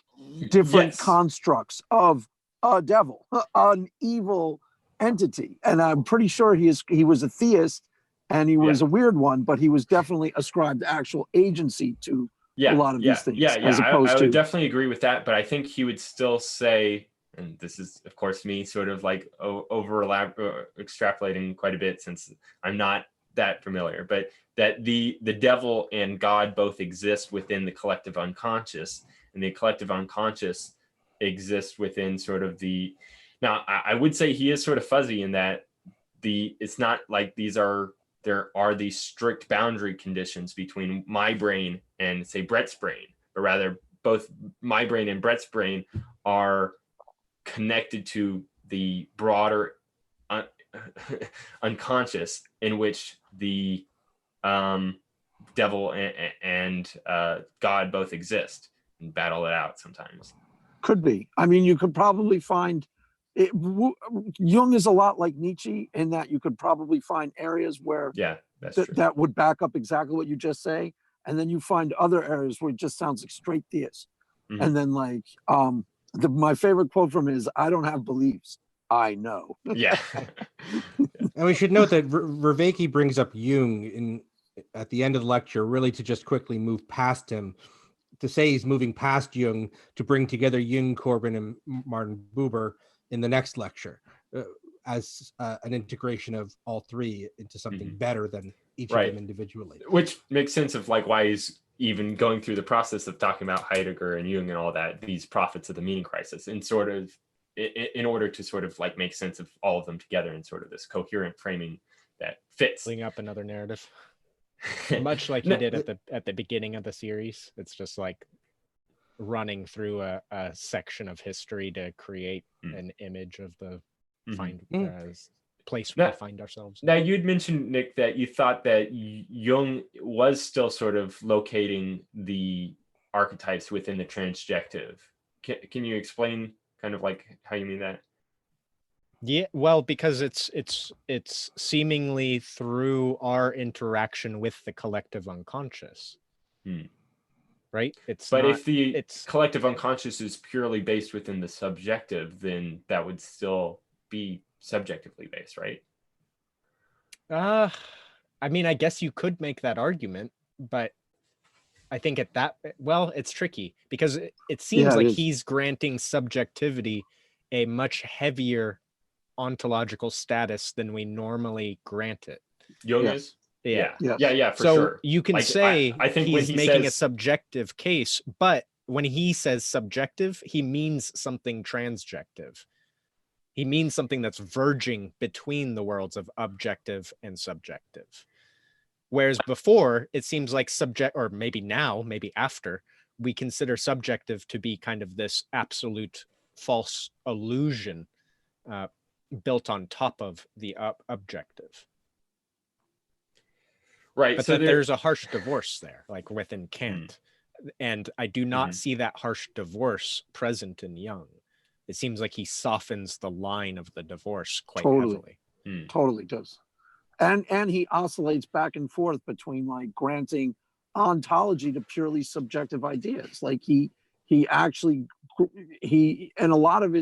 different constructs of a devil, an evil entity. And I'm pretty sure he was a theist, and he was a weird one, but he was definitely ascribed actual agency to a lot of these things. As opposed I would definitely agree with that, but I think he would still say, and this is, of course, me sort of like extrapolating quite a bit since I'm not that familiar, but that the devil and God both exist within the collective unconscious, and the collective unconscious exists within sort of the. Now, I would say he is sort of fuzzy in that it's not like there are these strict boundary conditions between my brain and, say, Brett's brain, but rather both my brain and Brett's brain are connected to the broader unconscious, in which the devil and God both exist and battle it out sometimes. Could be. I mean, you could probably find it. Jung is a lot like Nietzsche in that you could probably find areas where that would back up exactly what you just say, and then you find other areas where it just sounds like straight theist. Mm-hmm. And then, like, my favorite quote from him is, "I don't have beliefs, I know." Yeah. And we should note that Vervaeke brings up Jung at the end of the lecture, really to just quickly move past him, to say he's moving past Jung to bring together Jung, Corbin, and Martin Buber in the next lecture as an integration of all three into something better than each of them individually. Which makes sense of, like, why he's even going through the process of talking about Heidegger and Jung and all that, these prophets of the meaning crisis, and sort of in order to sort of like make sense of all of them together in sort of this coherent framing that fits. Bring up another narrative. Much like he did at the beginning of the series. It's just like running through a section of history to create an image of the place where we find ourselves. Now, you'd mentioned, Nick, that you thought that Jung was still sort of locating the archetypes within the transjective. Can you explain kind of like how you mean that? Yeah, well, because it's seemingly through our interaction with the collective unconscious, right? If the collective unconscious is purely based within the subjective, then that would still be subjectively based, right? I mean, I guess you could make that argument, but I think it's tricky because it seems like he's granting subjectivity a much heavier ontological status than we normally grant it. Jung is? Yeah, for sure. So you can say I think he's making a subjective case, but when he says subjective, he means something transjective. He means something that's verging between the worlds of objective and subjective. Whereas before, it seems like or maybe now, maybe after, we consider subjective to be kind of this absolute false illusion. built on top of the objective. Right. But So there's a harsh divorce there, like within Kant. And I do not see that harsh divorce present in Jung. It seems like he softens the line of the divorce quite heavily. Totally does. And he oscillates back and forth between like granting ontology to purely subjective ideas. Like he and a lot of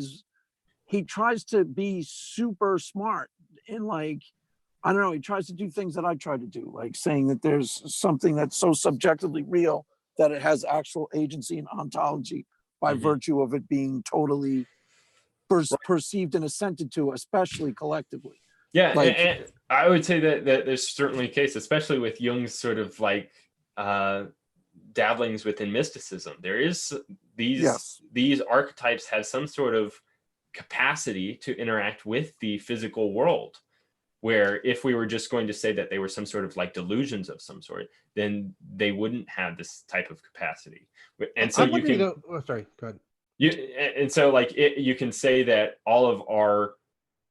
he tries to be super smart in like, I don't know, he tries to do things that I try to do, like saying that there's something that's so subjectively real that it has actual agency and ontology by virtue of it being totally perceived and assented to, especially collectively. Yeah, like, and I would say that there's certainly a case, especially with Jung's sort of like dabblings within mysticism. There is these archetypes have some sort of capacity to interact with the physical world, where if we were just going to say that they were some sort of like delusions of some sort, then they wouldn't have this type of capacity. And so you can sorry, go ahead. And so like you can say that all of our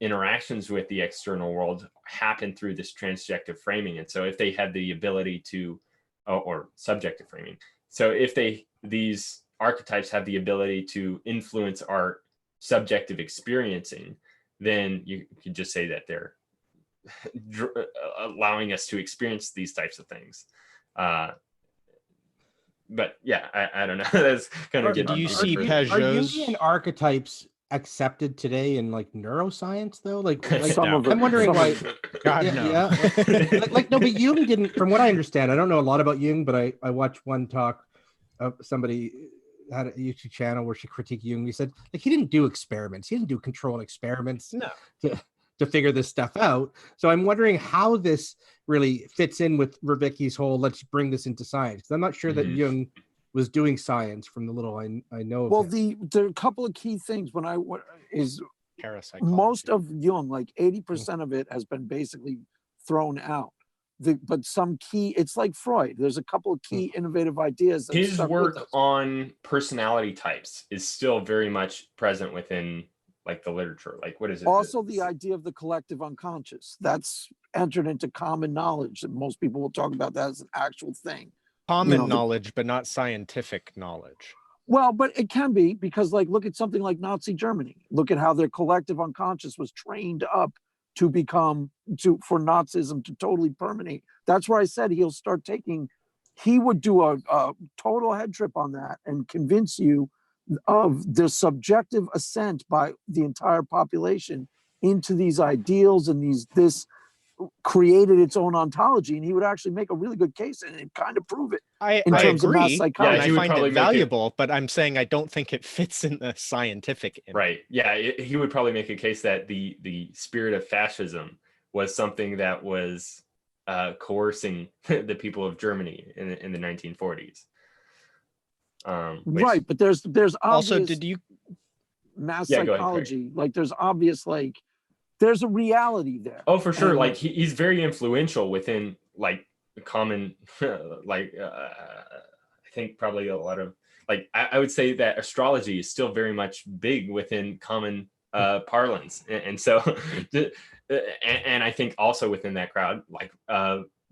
interactions with the external world happen through this transjective framing. And so if they have the ability to, or subjective framing, so if these archetypes have the ability to influence our subjective experiencing, then you could just say that they're allowing us to experience these types of things. But yeah, I don't know. That's kind of. Do you see Are Jungian archetypes accepted today in like neuroscience though? Like some of it, I'm wondering why. God, no. Like no, but Jung didn't. From what I understand, I don't know a lot about Jung, but I watched one talk of somebody had a YouTube channel where she critiqued Jung. He said like he didn't do experiments. He didn't do controlled experiments. No. To figure this stuff out. So I'm wondering how this really fits in with Verwicky's whole let's bring this into science, because I'm not sure that Jung was doing science from the little I know. Well, there are a couple of key things most of Jung, like 80% of it has been basically thrown out. But some key, it's like Freud. There's a couple of key innovative ideas. That his work on personality types is still very much present within like the literature. Like what is it? Also the idea of the collective unconscious that's entered into common knowledge, and most people will talk about that as an actual thing. Common knowledge, but not scientific knowledge. Well, but it can be, because like look at something like Nazi Germany. Look at how their collective unconscious was trained up to for Nazism to totally permeate. That's where I said he would do a total head trip on that and convince you of the subjective assent by the entire population into these ideals, and this created its own ontology, and he would actually make a really good case and kind of prove it in terms of mass psychology. Yeah, I find it valuable, but I'm saying I don't think it fits in the scientific image. Right. Yeah, he would probably make a case that the spirit of fascism was something that was coercing the people of Germany in the 1940s. Right, but there's also mass psychology, like there's obvious, like there's a reality there. Oh, for sure. And like he's very influential within like the common like I think probably a lot of like I would say that astrology is still very much big within common parlance, and so and I think also within that crowd, like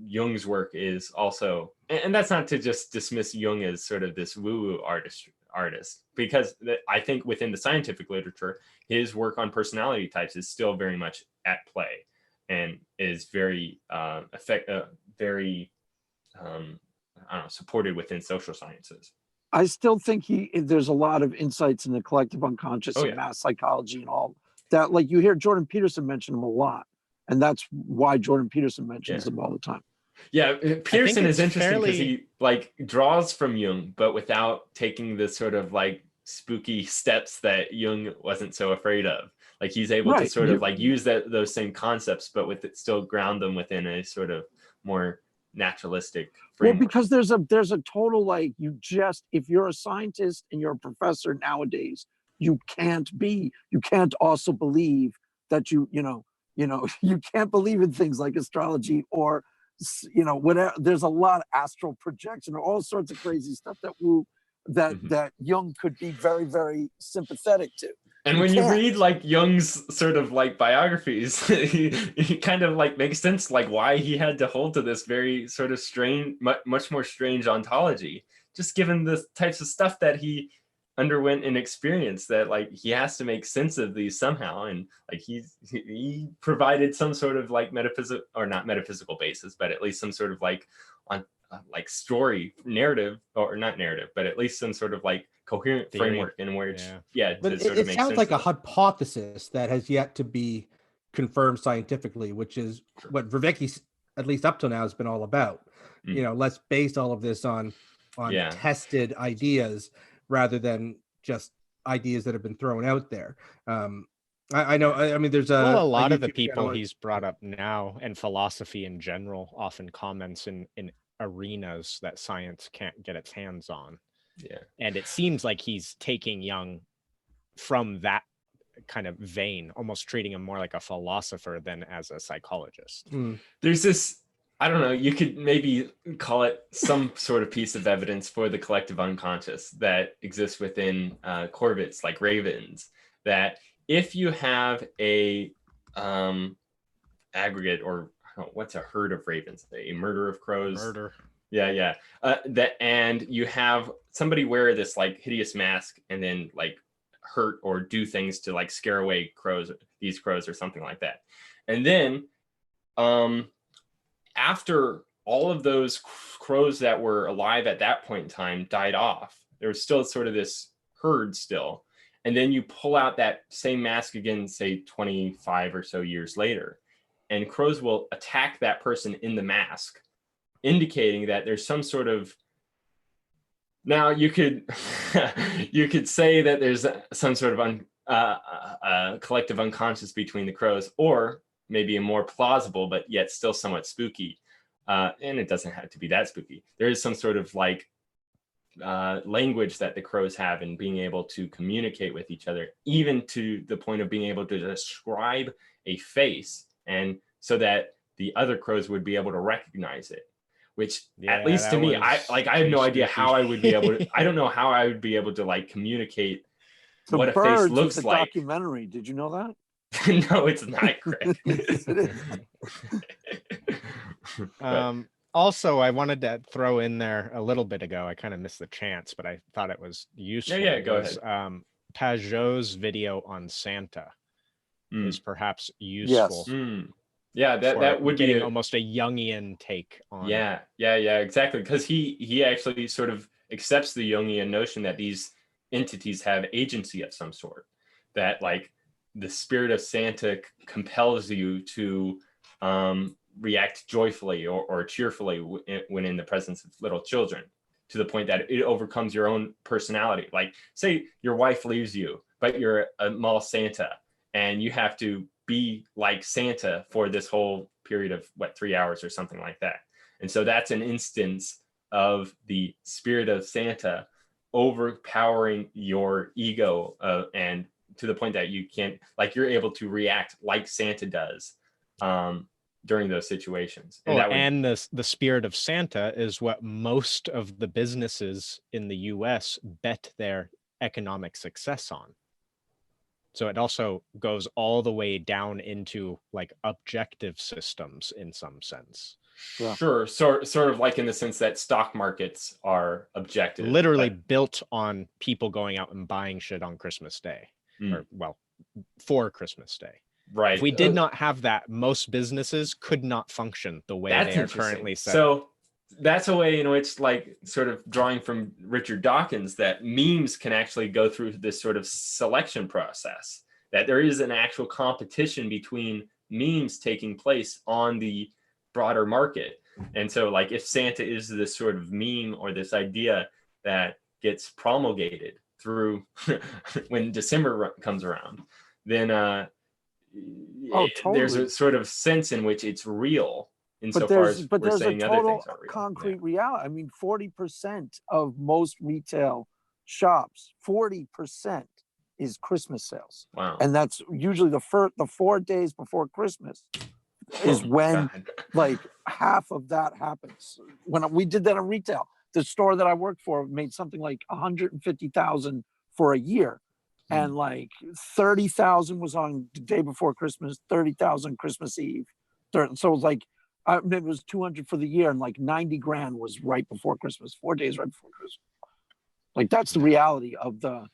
Jung's work is also, and that's not to just dismiss Jung as sort of this woo-woo artist, because I think within the scientific literature, his work on personality types is still very much at play and is very supported within social sciences. I still think there's a lot of insights in the collective unconscious and mass psychology and all that. Like you hear Jordan Peterson mention them a lot, and that's why Jordan Peterson mentions them all the time. Yeah, Peterson is interesting because he like draws from Jung, but without taking the sort of like spooky steps that Jung wasn't so afraid of. Like he's able to sort of like use those same concepts, but with it still ground them within a sort of more naturalistic framework. Well, because there's a total like if you're a scientist and you're a professor nowadays, you can't also believe that you can't believe in things like astrology or whatever. There's a lot of astral projection or all sorts of crazy stuff that Jung could be very, very sympathetic to. And when you read like Jung's sort of like biographies, he kind of like makes sense like why he had to hold to this very sort of strange, much more strange ontology, just given the types of stuff that he underwent and experienced, that like he has to make sense of these somehow. And like he provided some sort of like metaphysical, or not metaphysical basis, but at least some sort of like on like story narrative, or not narrative, but at least some sort of like coherent framework in which but it sounds like a hypothesis that has yet to be confirmed scientifically, which is what Vervecki, at least up till now, has been all about. You know, let's base all of this on tested ideas rather than just ideas that have been thrown out there. I know, I mean, there's a lot of the people he's brought up now, and philosophy in general, often comments in arenas that science can't get its hands on. And it seems like he's taking Jung from that kind of vein, almost treating him more like a philosopher than as a psychologist. There's this, I don't know, you could maybe call it some sort of piece of evidence for the collective unconscious that exists within corvids like ravens, that if you have a aggregate, or what's a herd of ravens, a murder of crows, and you have somebody wear this like hideous mask and then like hurt or do things to like scare away these crows or something like that, and then after all of those crows that were alive at that point in time died off, there was still sort of this herd still, and then you pull out that same mask again, say 25 or so years later, and crows will attack that person in the mask, indicating that there's some sort of, now you could you could say that there's some sort of collective unconscious between the crows, or maybe a more plausible but yet still somewhat spooky, and it doesn't have to be that spooky, there is some sort of like language that the crows have in being able to communicate with each other, even to the point of being able to describe a face, and so that the other crows would be able to recognize it. Which, at least to me, I have no idea how I would be able to, I don't know how I would be able to like communicate what a face looks like. Documentary. Did you know that? No, it's not, Greg. Also, I wanted to throw in there a little bit ago, I kind of missed the chance, but I thought it was useful. Go ahead. Pajot's video on Santa is perhaps useful. Yes. That would be almost a Jungian take on exactly, because he actually sort of accepts the Jungian notion that these entities have agency of some sort, that like the spirit of Santa compels you to react joyfully or cheerfully when in the presence of little children, to the point that it overcomes your own personality. Like, say your wife leaves you, but you're a mall Santa, and you have to be like Santa for this whole period of 3 hours or something like that. And so that's an instance of the spirit of Santa overpowering your ego, and to the point that you can't, like, you're able to react like Santa does during those situations. And the spirit of Santa is what most of the businesses in the US bet their economic success on. So it also goes all the way down into like objective systems in some sense. Sure. Sort of like in the sense that stock markets are objective. Literally built on people going out and buying shit on Christmas Day. Or, well, for Christmas Day. Right. If we did not have that, most businesses could not function the way they are currently set up. So that's a way in which, like, sort of drawing from Richard Dawkins, that memes can actually go through this sort of selection process, that there is an actual competition between memes taking place on the broader market. And so, like, if Santa is this sort of meme or this idea that gets promulgated through when December comes around, then there's a sort of sense in which it's real. Insofar as we're saying other things are real. Concrete reality. I mean, 40% of most retail shops, 40% is Christmas sales. Wow. And that's usually the 4 days before Christmas is when like half of that happens. When we did that in retail, the store that I worked for made something like 150,000 for a year. and like 30,000 was on the day before Christmas, 30,000 Christmas Eve. So it was like, it was 200 for the year, and like 90 grand was right before Christmas, 4 days right before Christmas. Like that's the reality of the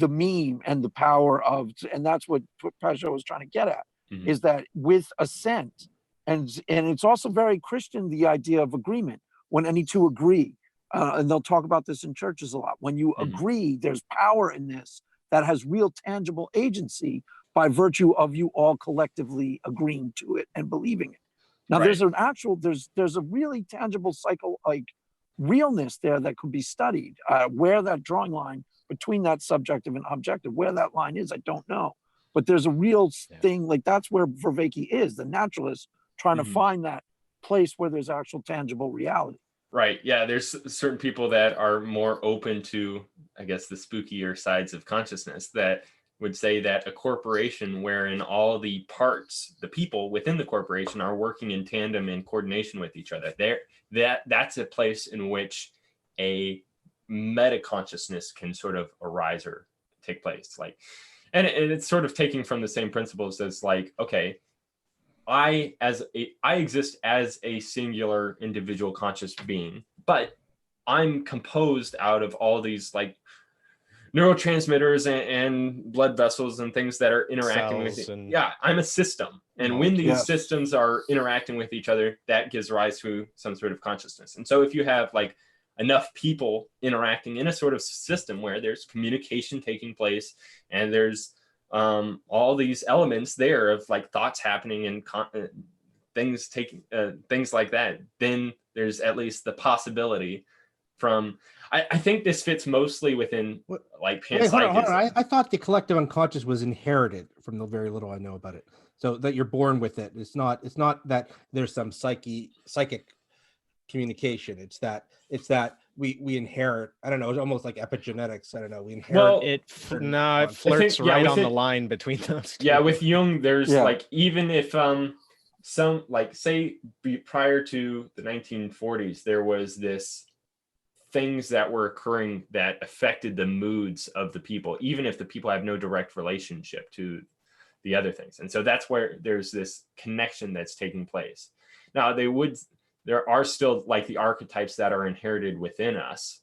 meme and the power of, and that's what Peugeot was trying to get at, is that with assent, and it's also very Christian, the idea of agreement, when any two agree, and they'll talk about this in churches a lot. When you agree, there's power in this that has real tangible agency by virtue of you all collectively agreeing to it and believing it. Now, there's an actual, there's a really tangible cycle, like realness there that could be studied. Where that drawing line between that subjective and objective, where that line is, I don't know. But there's a real thing, like that's where Vervaeke is, the naturalist, trying to find that place where there's actual tangible reality. Right. Yeah. There's certain people that are more open to, I guess, the spookier sides of consciousness that would say that a corporation wherein all the parts, the people within the corporation are working in tandem and coordination with each other, that's a place in which a meta consciousness can sort of arise or take place. Like, and it's sort of taking from the same principles as like, okay, I exist as a singular individual conscious being, but I'm composed out of all these like neurotransmitters and blood vessels and things that are interacting with it. Yeah, I'm a system. And when these systems are interacting with each other, that gives rise to some sort of consciousness. And so if you have like enough people interacting in a sort of system where there's communication taking place and there's all these elements there of like thoughts happening and things like that, then there's at least the possibility from, I think this fits mostly within like panpsychism. Hold on. I thought the collective unconscious was inherited from the very little I know about it. So that you're born with it. It's not that there's some psychic communication. It's that we inherit. I don't know. It's almost like epigenetics. I don't know. We inherit. Well, it flirts right on the line between those two. Yeah, with Jung, there's like, even if some like say prior to the 1940s, there was this things that were occurring that affected the moods of the people, even if the people have no direct relationship to the other things. And so that's where there's this connection that's taking place. Now there are still like the archetypes that are inherited within us,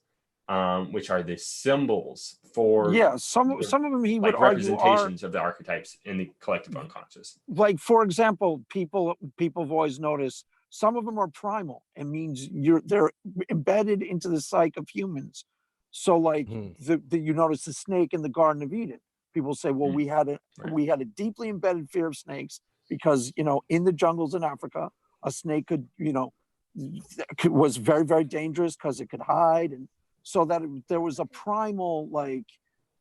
which are the symbols for some of them he like would argue representations of the archetypes in the collective unconscious. Like, for example, people have always noticed some of them are primal. It means they're embedded into the psyche of humans. So like you notice the snake in the Garden of Eden. People say, well, we had a deeply embedded fear of snakes because, in the jungles in Africa, a snake could, was very, very dangerous because it could hide. And so that there was a primal, like,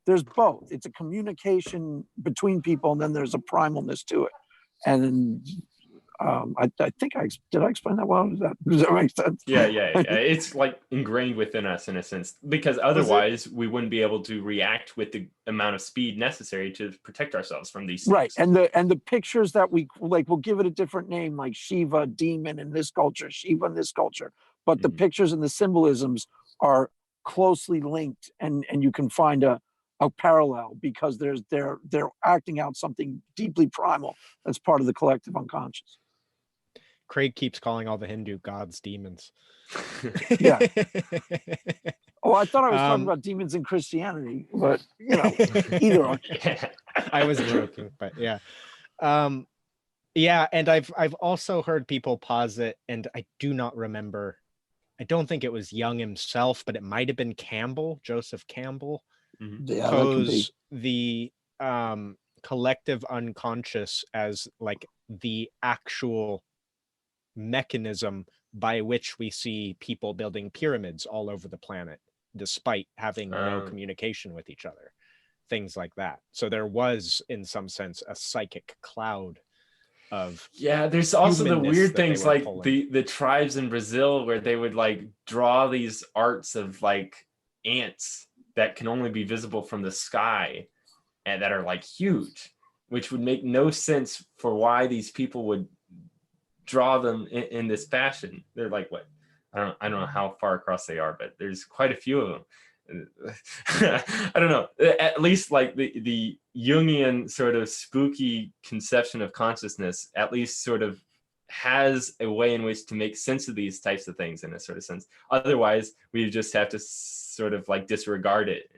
there's both. It's a communication between people, and then there's a primalness to it. And I think did I explain that well? Does that make sense? Yeah. It's like ingrained within us in a sense, because otherwise we wouldn't be able to react with the amount of speed necessary to protect ourselves from these things. Right. And the pictures that we like, we'll give it a different name, like Shiva, demon in this culture, Shiva in this culture. But the pictures and the symbolisms are closely linked, and you can find a parallel because they're acting out something deeply primal that's part of the collective unconscious. Craig keeps calling all the Hindu gods demons. Yeah. Oh, I thought I was talking about demons in Christianity, but either or. I was joking, but yeah. And I've also heard people posit, and I do not remember. I don't think it was Jung himself, but it might have been Campbell, Joseph Campbell, pose the collective unconscious as like the actual mechanism by which we see people building pyramids all over the planet despite having no communication with each other, things like that. So there was, in some sense, a psychic cloud of there's also the weird things like the tribes in Brazil where they would like draw these arts of like ants that can only be visible from the sky and that are like huge, which would make no sense for why these people would draw them in this fashion. They're like, what? I don't know how far across they are, but there's quite a few of them. I don't know, at least like the Jungian sort of spooky conception of consciousness at least sort of has a way in which to make sense of these types of things in a sort of sense. Otherwise, we just have to sort of like disregard it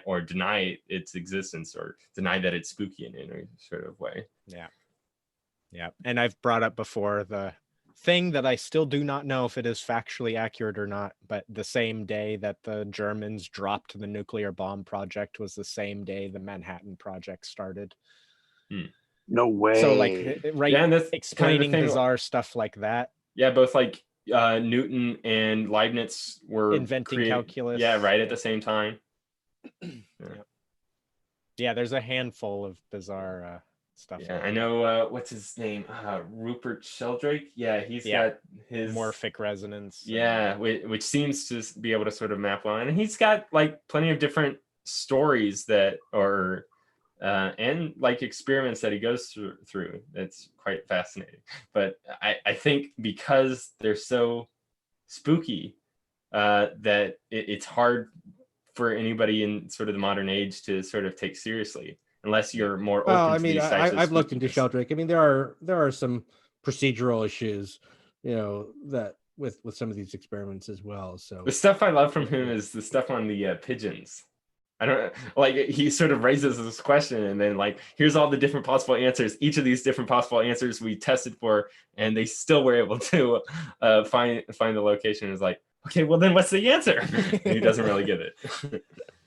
or deny its existence or deny that it's spooky in any sort of way. Yeah. Yeah. And I've brought up before the thing that I still do not know if it is factually accurate or not, but the same day that the Germans dropped the nuclear bomb project was the same day the Manhattan Project started. No way. So like, right, yeah, and that's explaining kind of bizarre stuff like that. Yeah, both like Newton and Leibniz were inventing calculus. Yeah, right at the same time. Yeah, there's a handful of bizarre stuff. Yeah, I know. What's his name? Rupert Sheldrake. Yeah, he's got his morphic resonance. Yeah, which seems to be able to sort of map well, and he's got like plenty of different stories that are and like experiments that he goes through. It's quite fascinating. But I think because they're so spooky, that it's hard for anybody in sort of the modern age to sort of take seriously. Unless you're more open I to mean, these types of I've looked into Sheldrake. I mean, there are some procedural issues, that with some of these experiments as well. So the stuff I love from him is the stuff on the pigeons. I don't like, he sort of raises this question and then like, here's all the different possible answers. Each of these different possible answers we tested for, and they still were able to find the location. It's like, okay, well then what's the answer? And he doesn't really give it.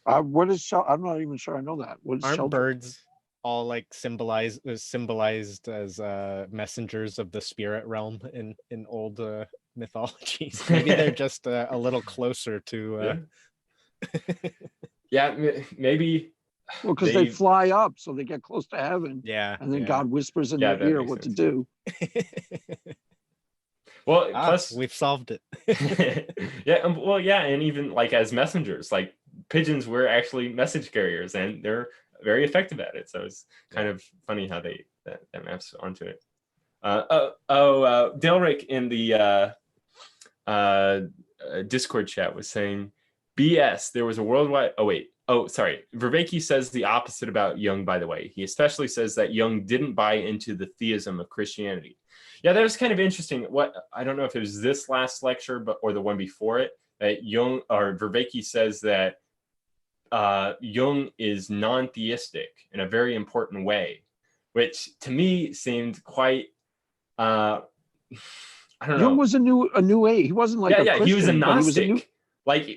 What is I'm not even sure I know that. What is Aren't birds all like symbolized as messengers of the spirit realm in old mythologies? Maybe they're just a little closer to yeah, maybe. Well, because they fly up, so they get close to heaven. Yeah, and then God whispers in their ear what to do. Well, plus we've solved it. Yeah, well, yeah, and even like as messengers, like pigeons were actually message carriers, and they're very effective at it. So it's kind of funny how that maps onto it. Delric in the Discord chat was saying, BS, there was a worldwide, Vervaeke says the opposite about Jung, by the way. He especially says that Jung didn't buy into the theism of Christianity. Yeah, that was kind of interesting. I don't know if it was this last lecture, or the one before it, that Jung, or Vervaeke says that Jung is non-theistic in a very important way, which to me seemed quite, I don't know. Jung was a new age. He wasn't like a Christian, he was a Gnostic.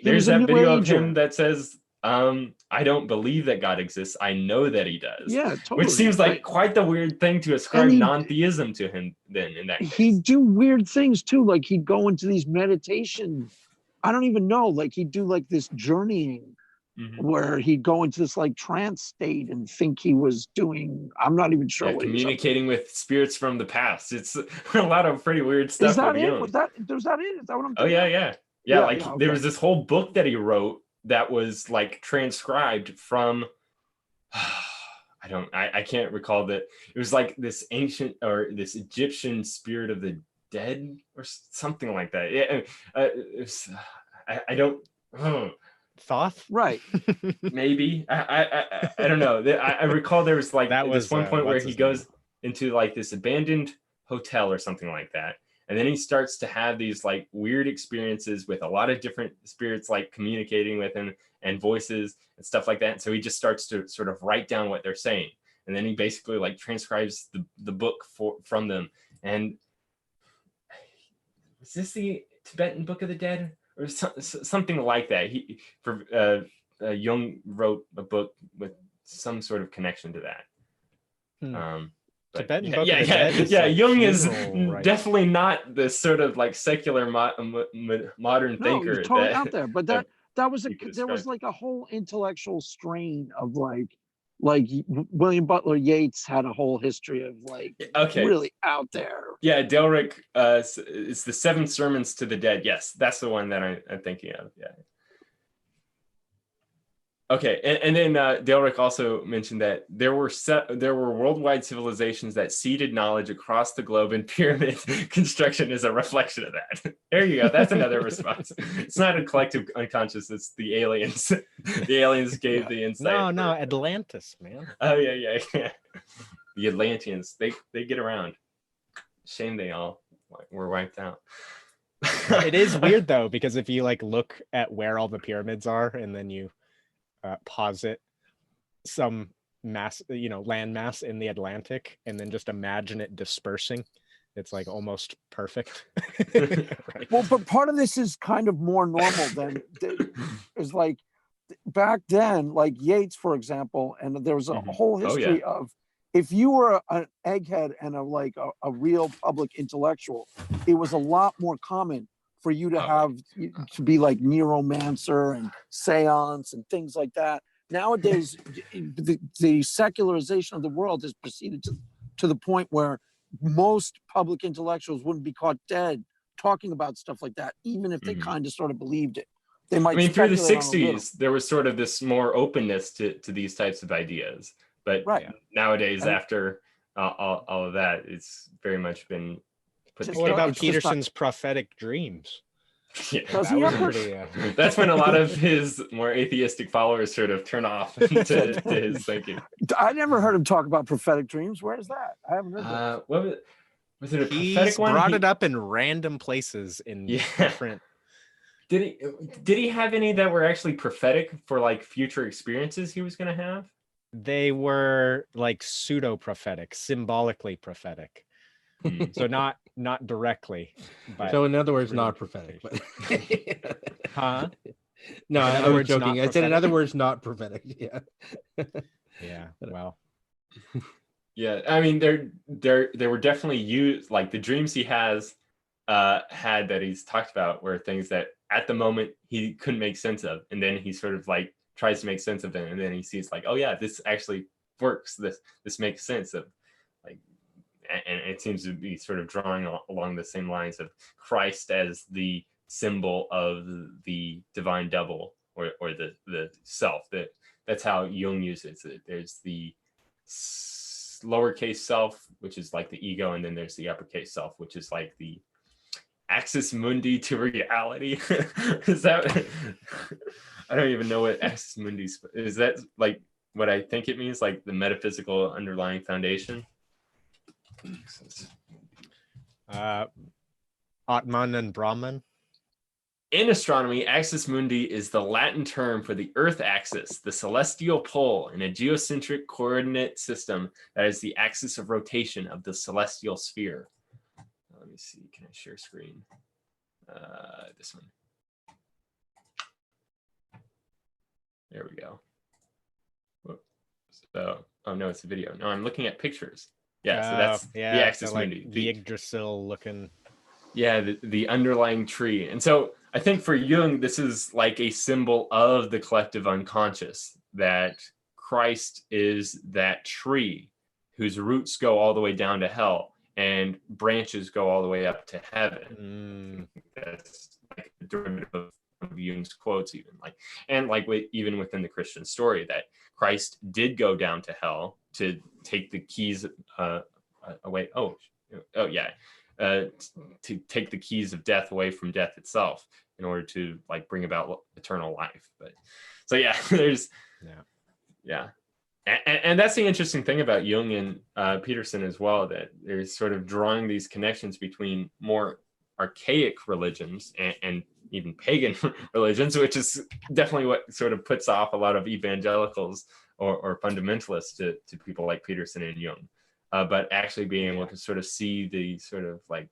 There's that video of him that says, I don't believe that God exists. I know that he does. Yeah, totally. Which seems like quite the weird thing to ascribe non-theism to him then in that case. He'd do weird things too. Like he'd go into these meditation. I don't even know. Like he'd do like this journeying where he'd go into this like trance state and think he was doing, I'm not even sure what communicating with spirits from the past. It's a lot of pretty weird stuff. Is that it? Was that it? Is that what I'm doing? Yeah. Okay. There was this whole book that he wrote that was like transcribed from I can't recall that. It was like this ancient or this Egyptian spirit of the dead or something like that. Yeah, I don't. Thoth, right? Maybe I don't know. I recall there was like this one point where he goes into like this abandoned hotel or something like that, and then he starts to have these like weird experiences with a lot of different spirits like communicating with him and voices and stuff like that. And so he just starts to sort of write down what they're saying, and then he basically like transcribes the book from them. And is this the Tibetan Book of the Dead? Or something like that. Jung wrote a book with some sort of connection to that. Tibetan Book of the Dead Jung is definitely not the sort of like secular modern thinker. He's totally out there. But there was like a whole intellectual strain of like William Butler Yeats had a whole history of like really out there. Yeah, Delric, it's the 7 Sermons to the Dead. Yes, that's the one that I'm thinking of. Yeah. Okay, and then Delric also mentioned that there were worldwide civilizations that seeded knowledge across the globe, and pyramid construction is a reflection of that. There you go. That's another response. It's not a collective unconscious. It's the aliens. The aliens gave the insight. No, Atlantis, man. Oh yeah. The Atlanteans. They get around. Shame they all were wiped out. It is weird though, because if you like look at where all the pyramids are, and then you posit some mass, land mass in the Atlantic, and then just imagine it dispersing, it's like almost perfect. Right. Well, but part of this is kind of more normal than is like back then, like Yeats, for example, and there was a whole history of, if you were an egghead and a real public intellectual, it was a lot more common for you to to be like Neuromancer and seance and things like that. Nowadays, the secularization of the world has proceeded to the point where most public intellectuals wouldn't be caught dead talking about stuff like that, even if they kind of sort of believed it. They might. I mean, through the 60s, there was sort of this more openness to these types of ideas. But nowadays, after all of that, it's very much been put together. What about Peterson's prophetic dreams? Yeah, that's when a lot of his more atheistic followers sort of turn off to his thinking. I never heard him talk about prophetic dreams. Where is that? I haven't heard that. What was it? A prophetic one? Brought it up in random places in different. Did he have any that were actually prophetic for like future experiences he was going to have? They were like pseudo-prophetic, symbolically prophetic. So not directly. But so in other words, not prophetic. But huh? No, I was joking. I said in other words, not prophetic. Yeah. Yeah. Well. Yeah, I mean, they were definitely used. Like the dreams he has had that he's talked about were things that at the moment he couldn't make sense of, and then he sort of like tries to make sense of it, and then he sees like, oh yeah, this actually works. This makes sense of like, and it seems to be sort of drawing along the same lines of Christ as the symbol of the divine double or the self. That's how Jung uses it. There's the lowercase self, which is like the ego, and then there's the uppercase self, which is like the axis mundi to reality. Is that? I don't even know what axis mundi is. That like what I think it means, like the metaphysical underlying foundation. Atman and Brahman. In astronomy, axis mundi is the Latin term for the Earth axis, the celestial pole in a geocentric coordinate system that is the axis of rotation of the celestial sphere. Let me see, can I share screen? This one. There we go. So, oh no, it's a video. No, I'm looking at pictures. Yeah, so that's the axis mundi. The Yggdrasil looking. Yeah, the underlying tree. And so I think for Jung, this is like a symbol of the collective unconscious, that Christ is that tree whose roots go all the way down to hell and branches go all the way up to heaven. That's like a derivative of Jung's quotes, even even within the Christian story, that Christ did go down to hell to take the keys away. To take the keys of death away from death itself in order to like bring about eternal life. But so there's and that's the interesting thing about Jung and Peterson as well, that there's sort of drawing these connections between more archaic religions and even pagan religions, which is definitely what sort of puts off a lot of evangelicals or fundamentalists to people like Peterson and Jung. But actually being able to sort of see the sort of like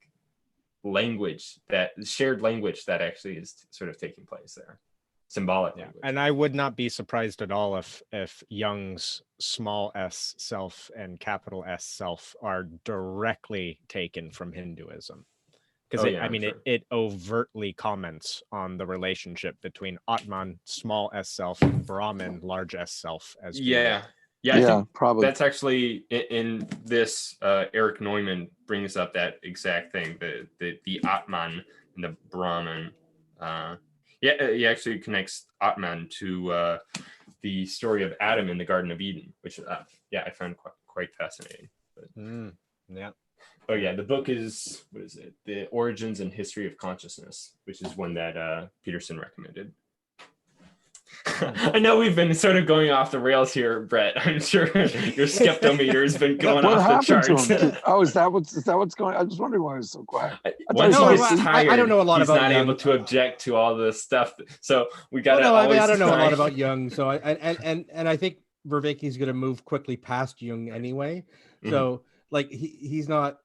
shared language that actually is sort of taking place there, symbolic language. And I would not be surprised at all if Jung's small s self and capital S self are directly taken from Hinduism, because it overtly comments on the relationship between Atman, small s self, and Brahman, large s self. I think probably that's actually in this. Eric Neumann brings up that exact thing, the Atman and the Brahman. He actually connects Atman to the story of Adam in the Garden of Eden, which I found quite fascinating. But, yeah. Oh yeah, the book is, what is it? The Origins and History of Consciousness, which is one that Peterson recommended. I know we've been sort of going off the rails here, Brett. I'm sure your skeptometer has been going off the charts. Oh, is that what's going on? I was wondering why it was so quiet. Once he gets tired, I don't know a lot he's about not Jung. able to object to all this stuff. So we got to I don't know a lot about Jung. So I think Vervaeke's going to move quickly past Jung anyway. So like he's not.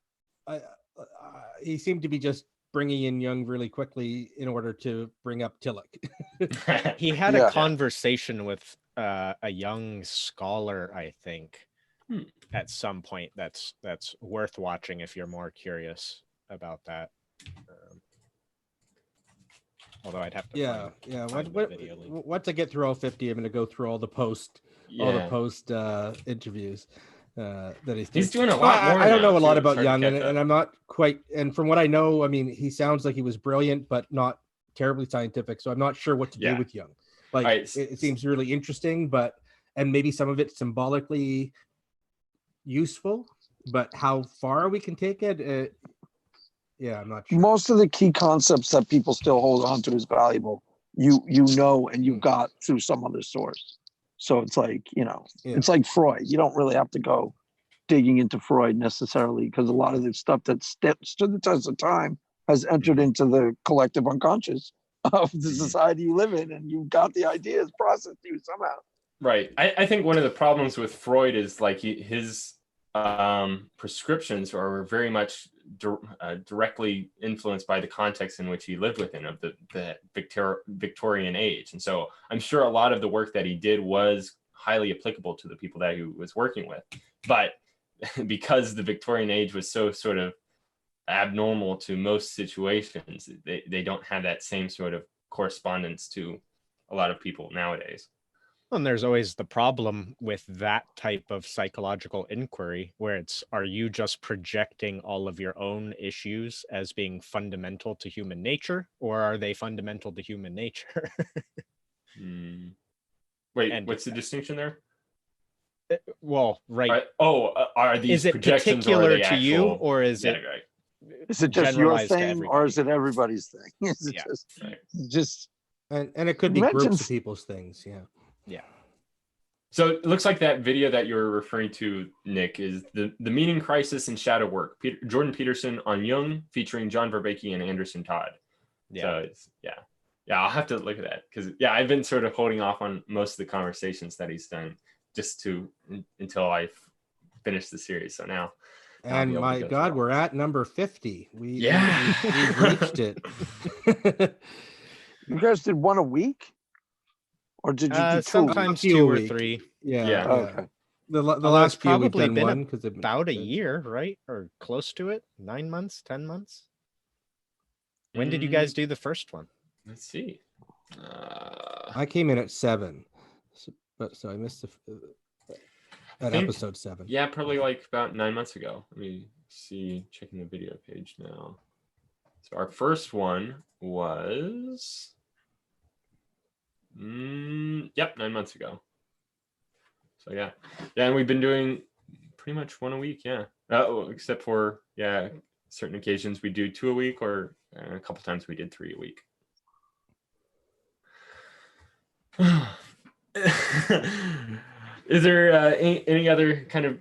He seemed to be just bringing in Jung really quickly in order to bring up Tillich. He had a conversation with a young scholar, I think, at some point. That's worth watching if you're more curious about that. Although I'd have to once I get through all 50, I'm going to go through all the post interviews that he's doing a lot more. I don't know a lot about Jung, and I'm not quite. And from what I know, I mean, he sounds like he was brilliant, but not terribly scientific. So I'm not sure what to do with Jung. Like it seems really interesting, and maybe some of it symbolically useful, but how far we can take it, I'm not sure. Most of the key concepts that people still hold on to is valuable. You know, and you got through some other source. So it's like, it's like Freud. You don't really have to go digging into Freud necessarily, because a lot of the stuff that stood the test of time has entered into the collective unconscious of the society you live in, and you got the ideas processed to you somehow. Right. I think one of the problems with Freud is like his prescriptions are very much directly influenced by the context in which he lived within, of the Victorian age. And so I'm sure a lot of the work that he did was highly applicable to the people that he was working with. But because the Victorian age was so sort of abnormal to most situations, they don't have that same sort of correspondence to a lot of people nowadays. And there's always the problem with that type of psychological inquiry, where are you just projecting all of your own issues as being fundamental to human nature, or are they fundamental to human nature? Wait, what's the distinction there? Well, right. Are these projections particular to you, or is it? Right. Is it just your thing, or is it everybody's thing? Is it just and it could be groups of people's things? Yeah. So it looks like that video that you're referring to, Nick, is the Meaning Crisis and Shadow Work, Jordan Peterson on Jung, featuring John Vervaeke and Anderson Todd. So I'll have to look at that, because I've been sort of holding off on most of the conversations that he's done until I finish the series. So now. And my God, we're at number 50. We've reached it. You guys did one a week? Or did you do sometimes 2 or 3? Yeah. Okay. The last few we've probably done been one, because about a year, right? Or close to it? 9 months, 10 months? When did you guys do the first one? Let's see. I came in at 7, so I missed episode 7. Yeah, probably like about 9 months ago. Let me see, checking the video page now. So our first one was 9 months ago. So and we've been doing pretty much one a week. Except for certain occasions we do 2 a week, or a couple times we did 3 a week. Is there any other kind of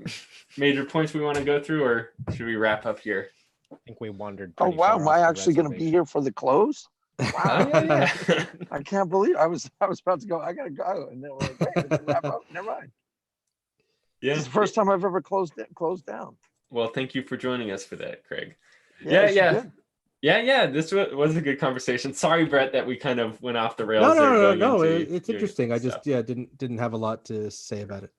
major points we want to go through, or should we wrap up here? I think we wandered. Oh wow, am I actually going to be here for the close? Wow. I can't believe I was about to go. I gotta go, and then we're like, wait, wrap up. Never mind. Yeah, it's the first time I've ever closed down. Well, thank you for joining us for that, Craig. Yeah. This was a good conversation. Sorry, Brett, that we kind of went off the rails. No. It's interesting. I just didn't have a lot to say about it.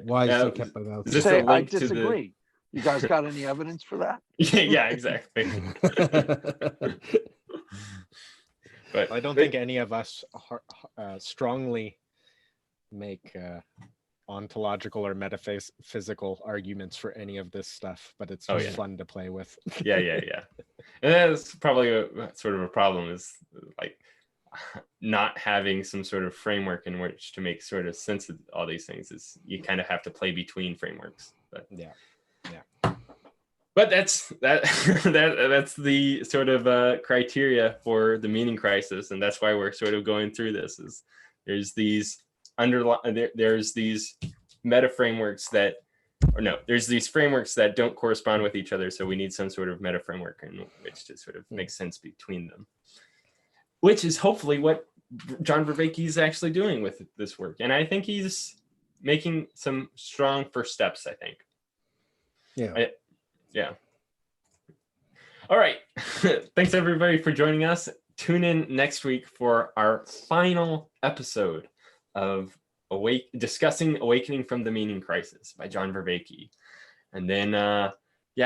Wisely kept my mouth. I disagree. You guys got any evidence for that? Yeah, exactly. But I don't think any of us strongly make ontological or metaphysical arguments for any of this stuff, but it's just fun to play with. Yeah. And that's probably a sort of a problem, is like not having some sort of framework in which to make sort of sense of all these things is you kind of have to play between frameworks. But but that's the sort of criteria for the meaning crisis, and that's why we're sort of going through this. Is there's these there's these meta frameworks that, or no, there's these frameworks that don't correspond with each other, so we need some sort of meta framework in which to sort of make sense between them, which is hopefully what John Vervaeke is actually doing with this work, and I think he's making some strong first steps. I think. Yeah. All right. Thanks everybody for joining us. Tune in next week for our final episode of discussing Awakening from the Meaning Crisis by John Vervaeke. And then,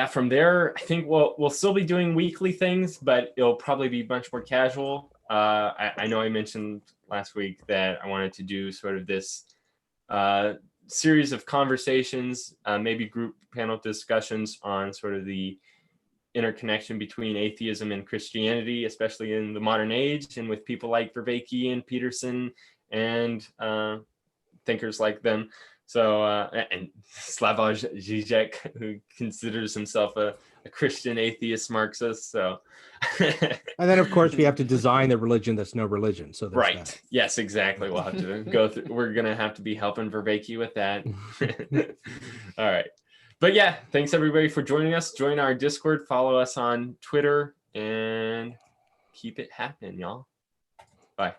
from there, I think we'll still be doing weekly things, but it'll probably be much more casual. I know I mentioned last week that I wanted to do sort of this series of conversations, maybe group panel discussions on sort of the interconnection between atheism and Christianity, especially in the modern age, and with people like Vervaeke and Peterson and thinkers like them. So, and Slavoj Žižek, who considers himself a Christian atheist Marxist. So, and then of course we have to design the religion that's no religion. So right, that. Yes, exactly. We'll have to go through. We're gonna have to be helping Vervaeke with that. All right, but yeah, thanks everybody for joining us. Join our Discord, follow us on Twitter, and keep it happening, y'all. Bye.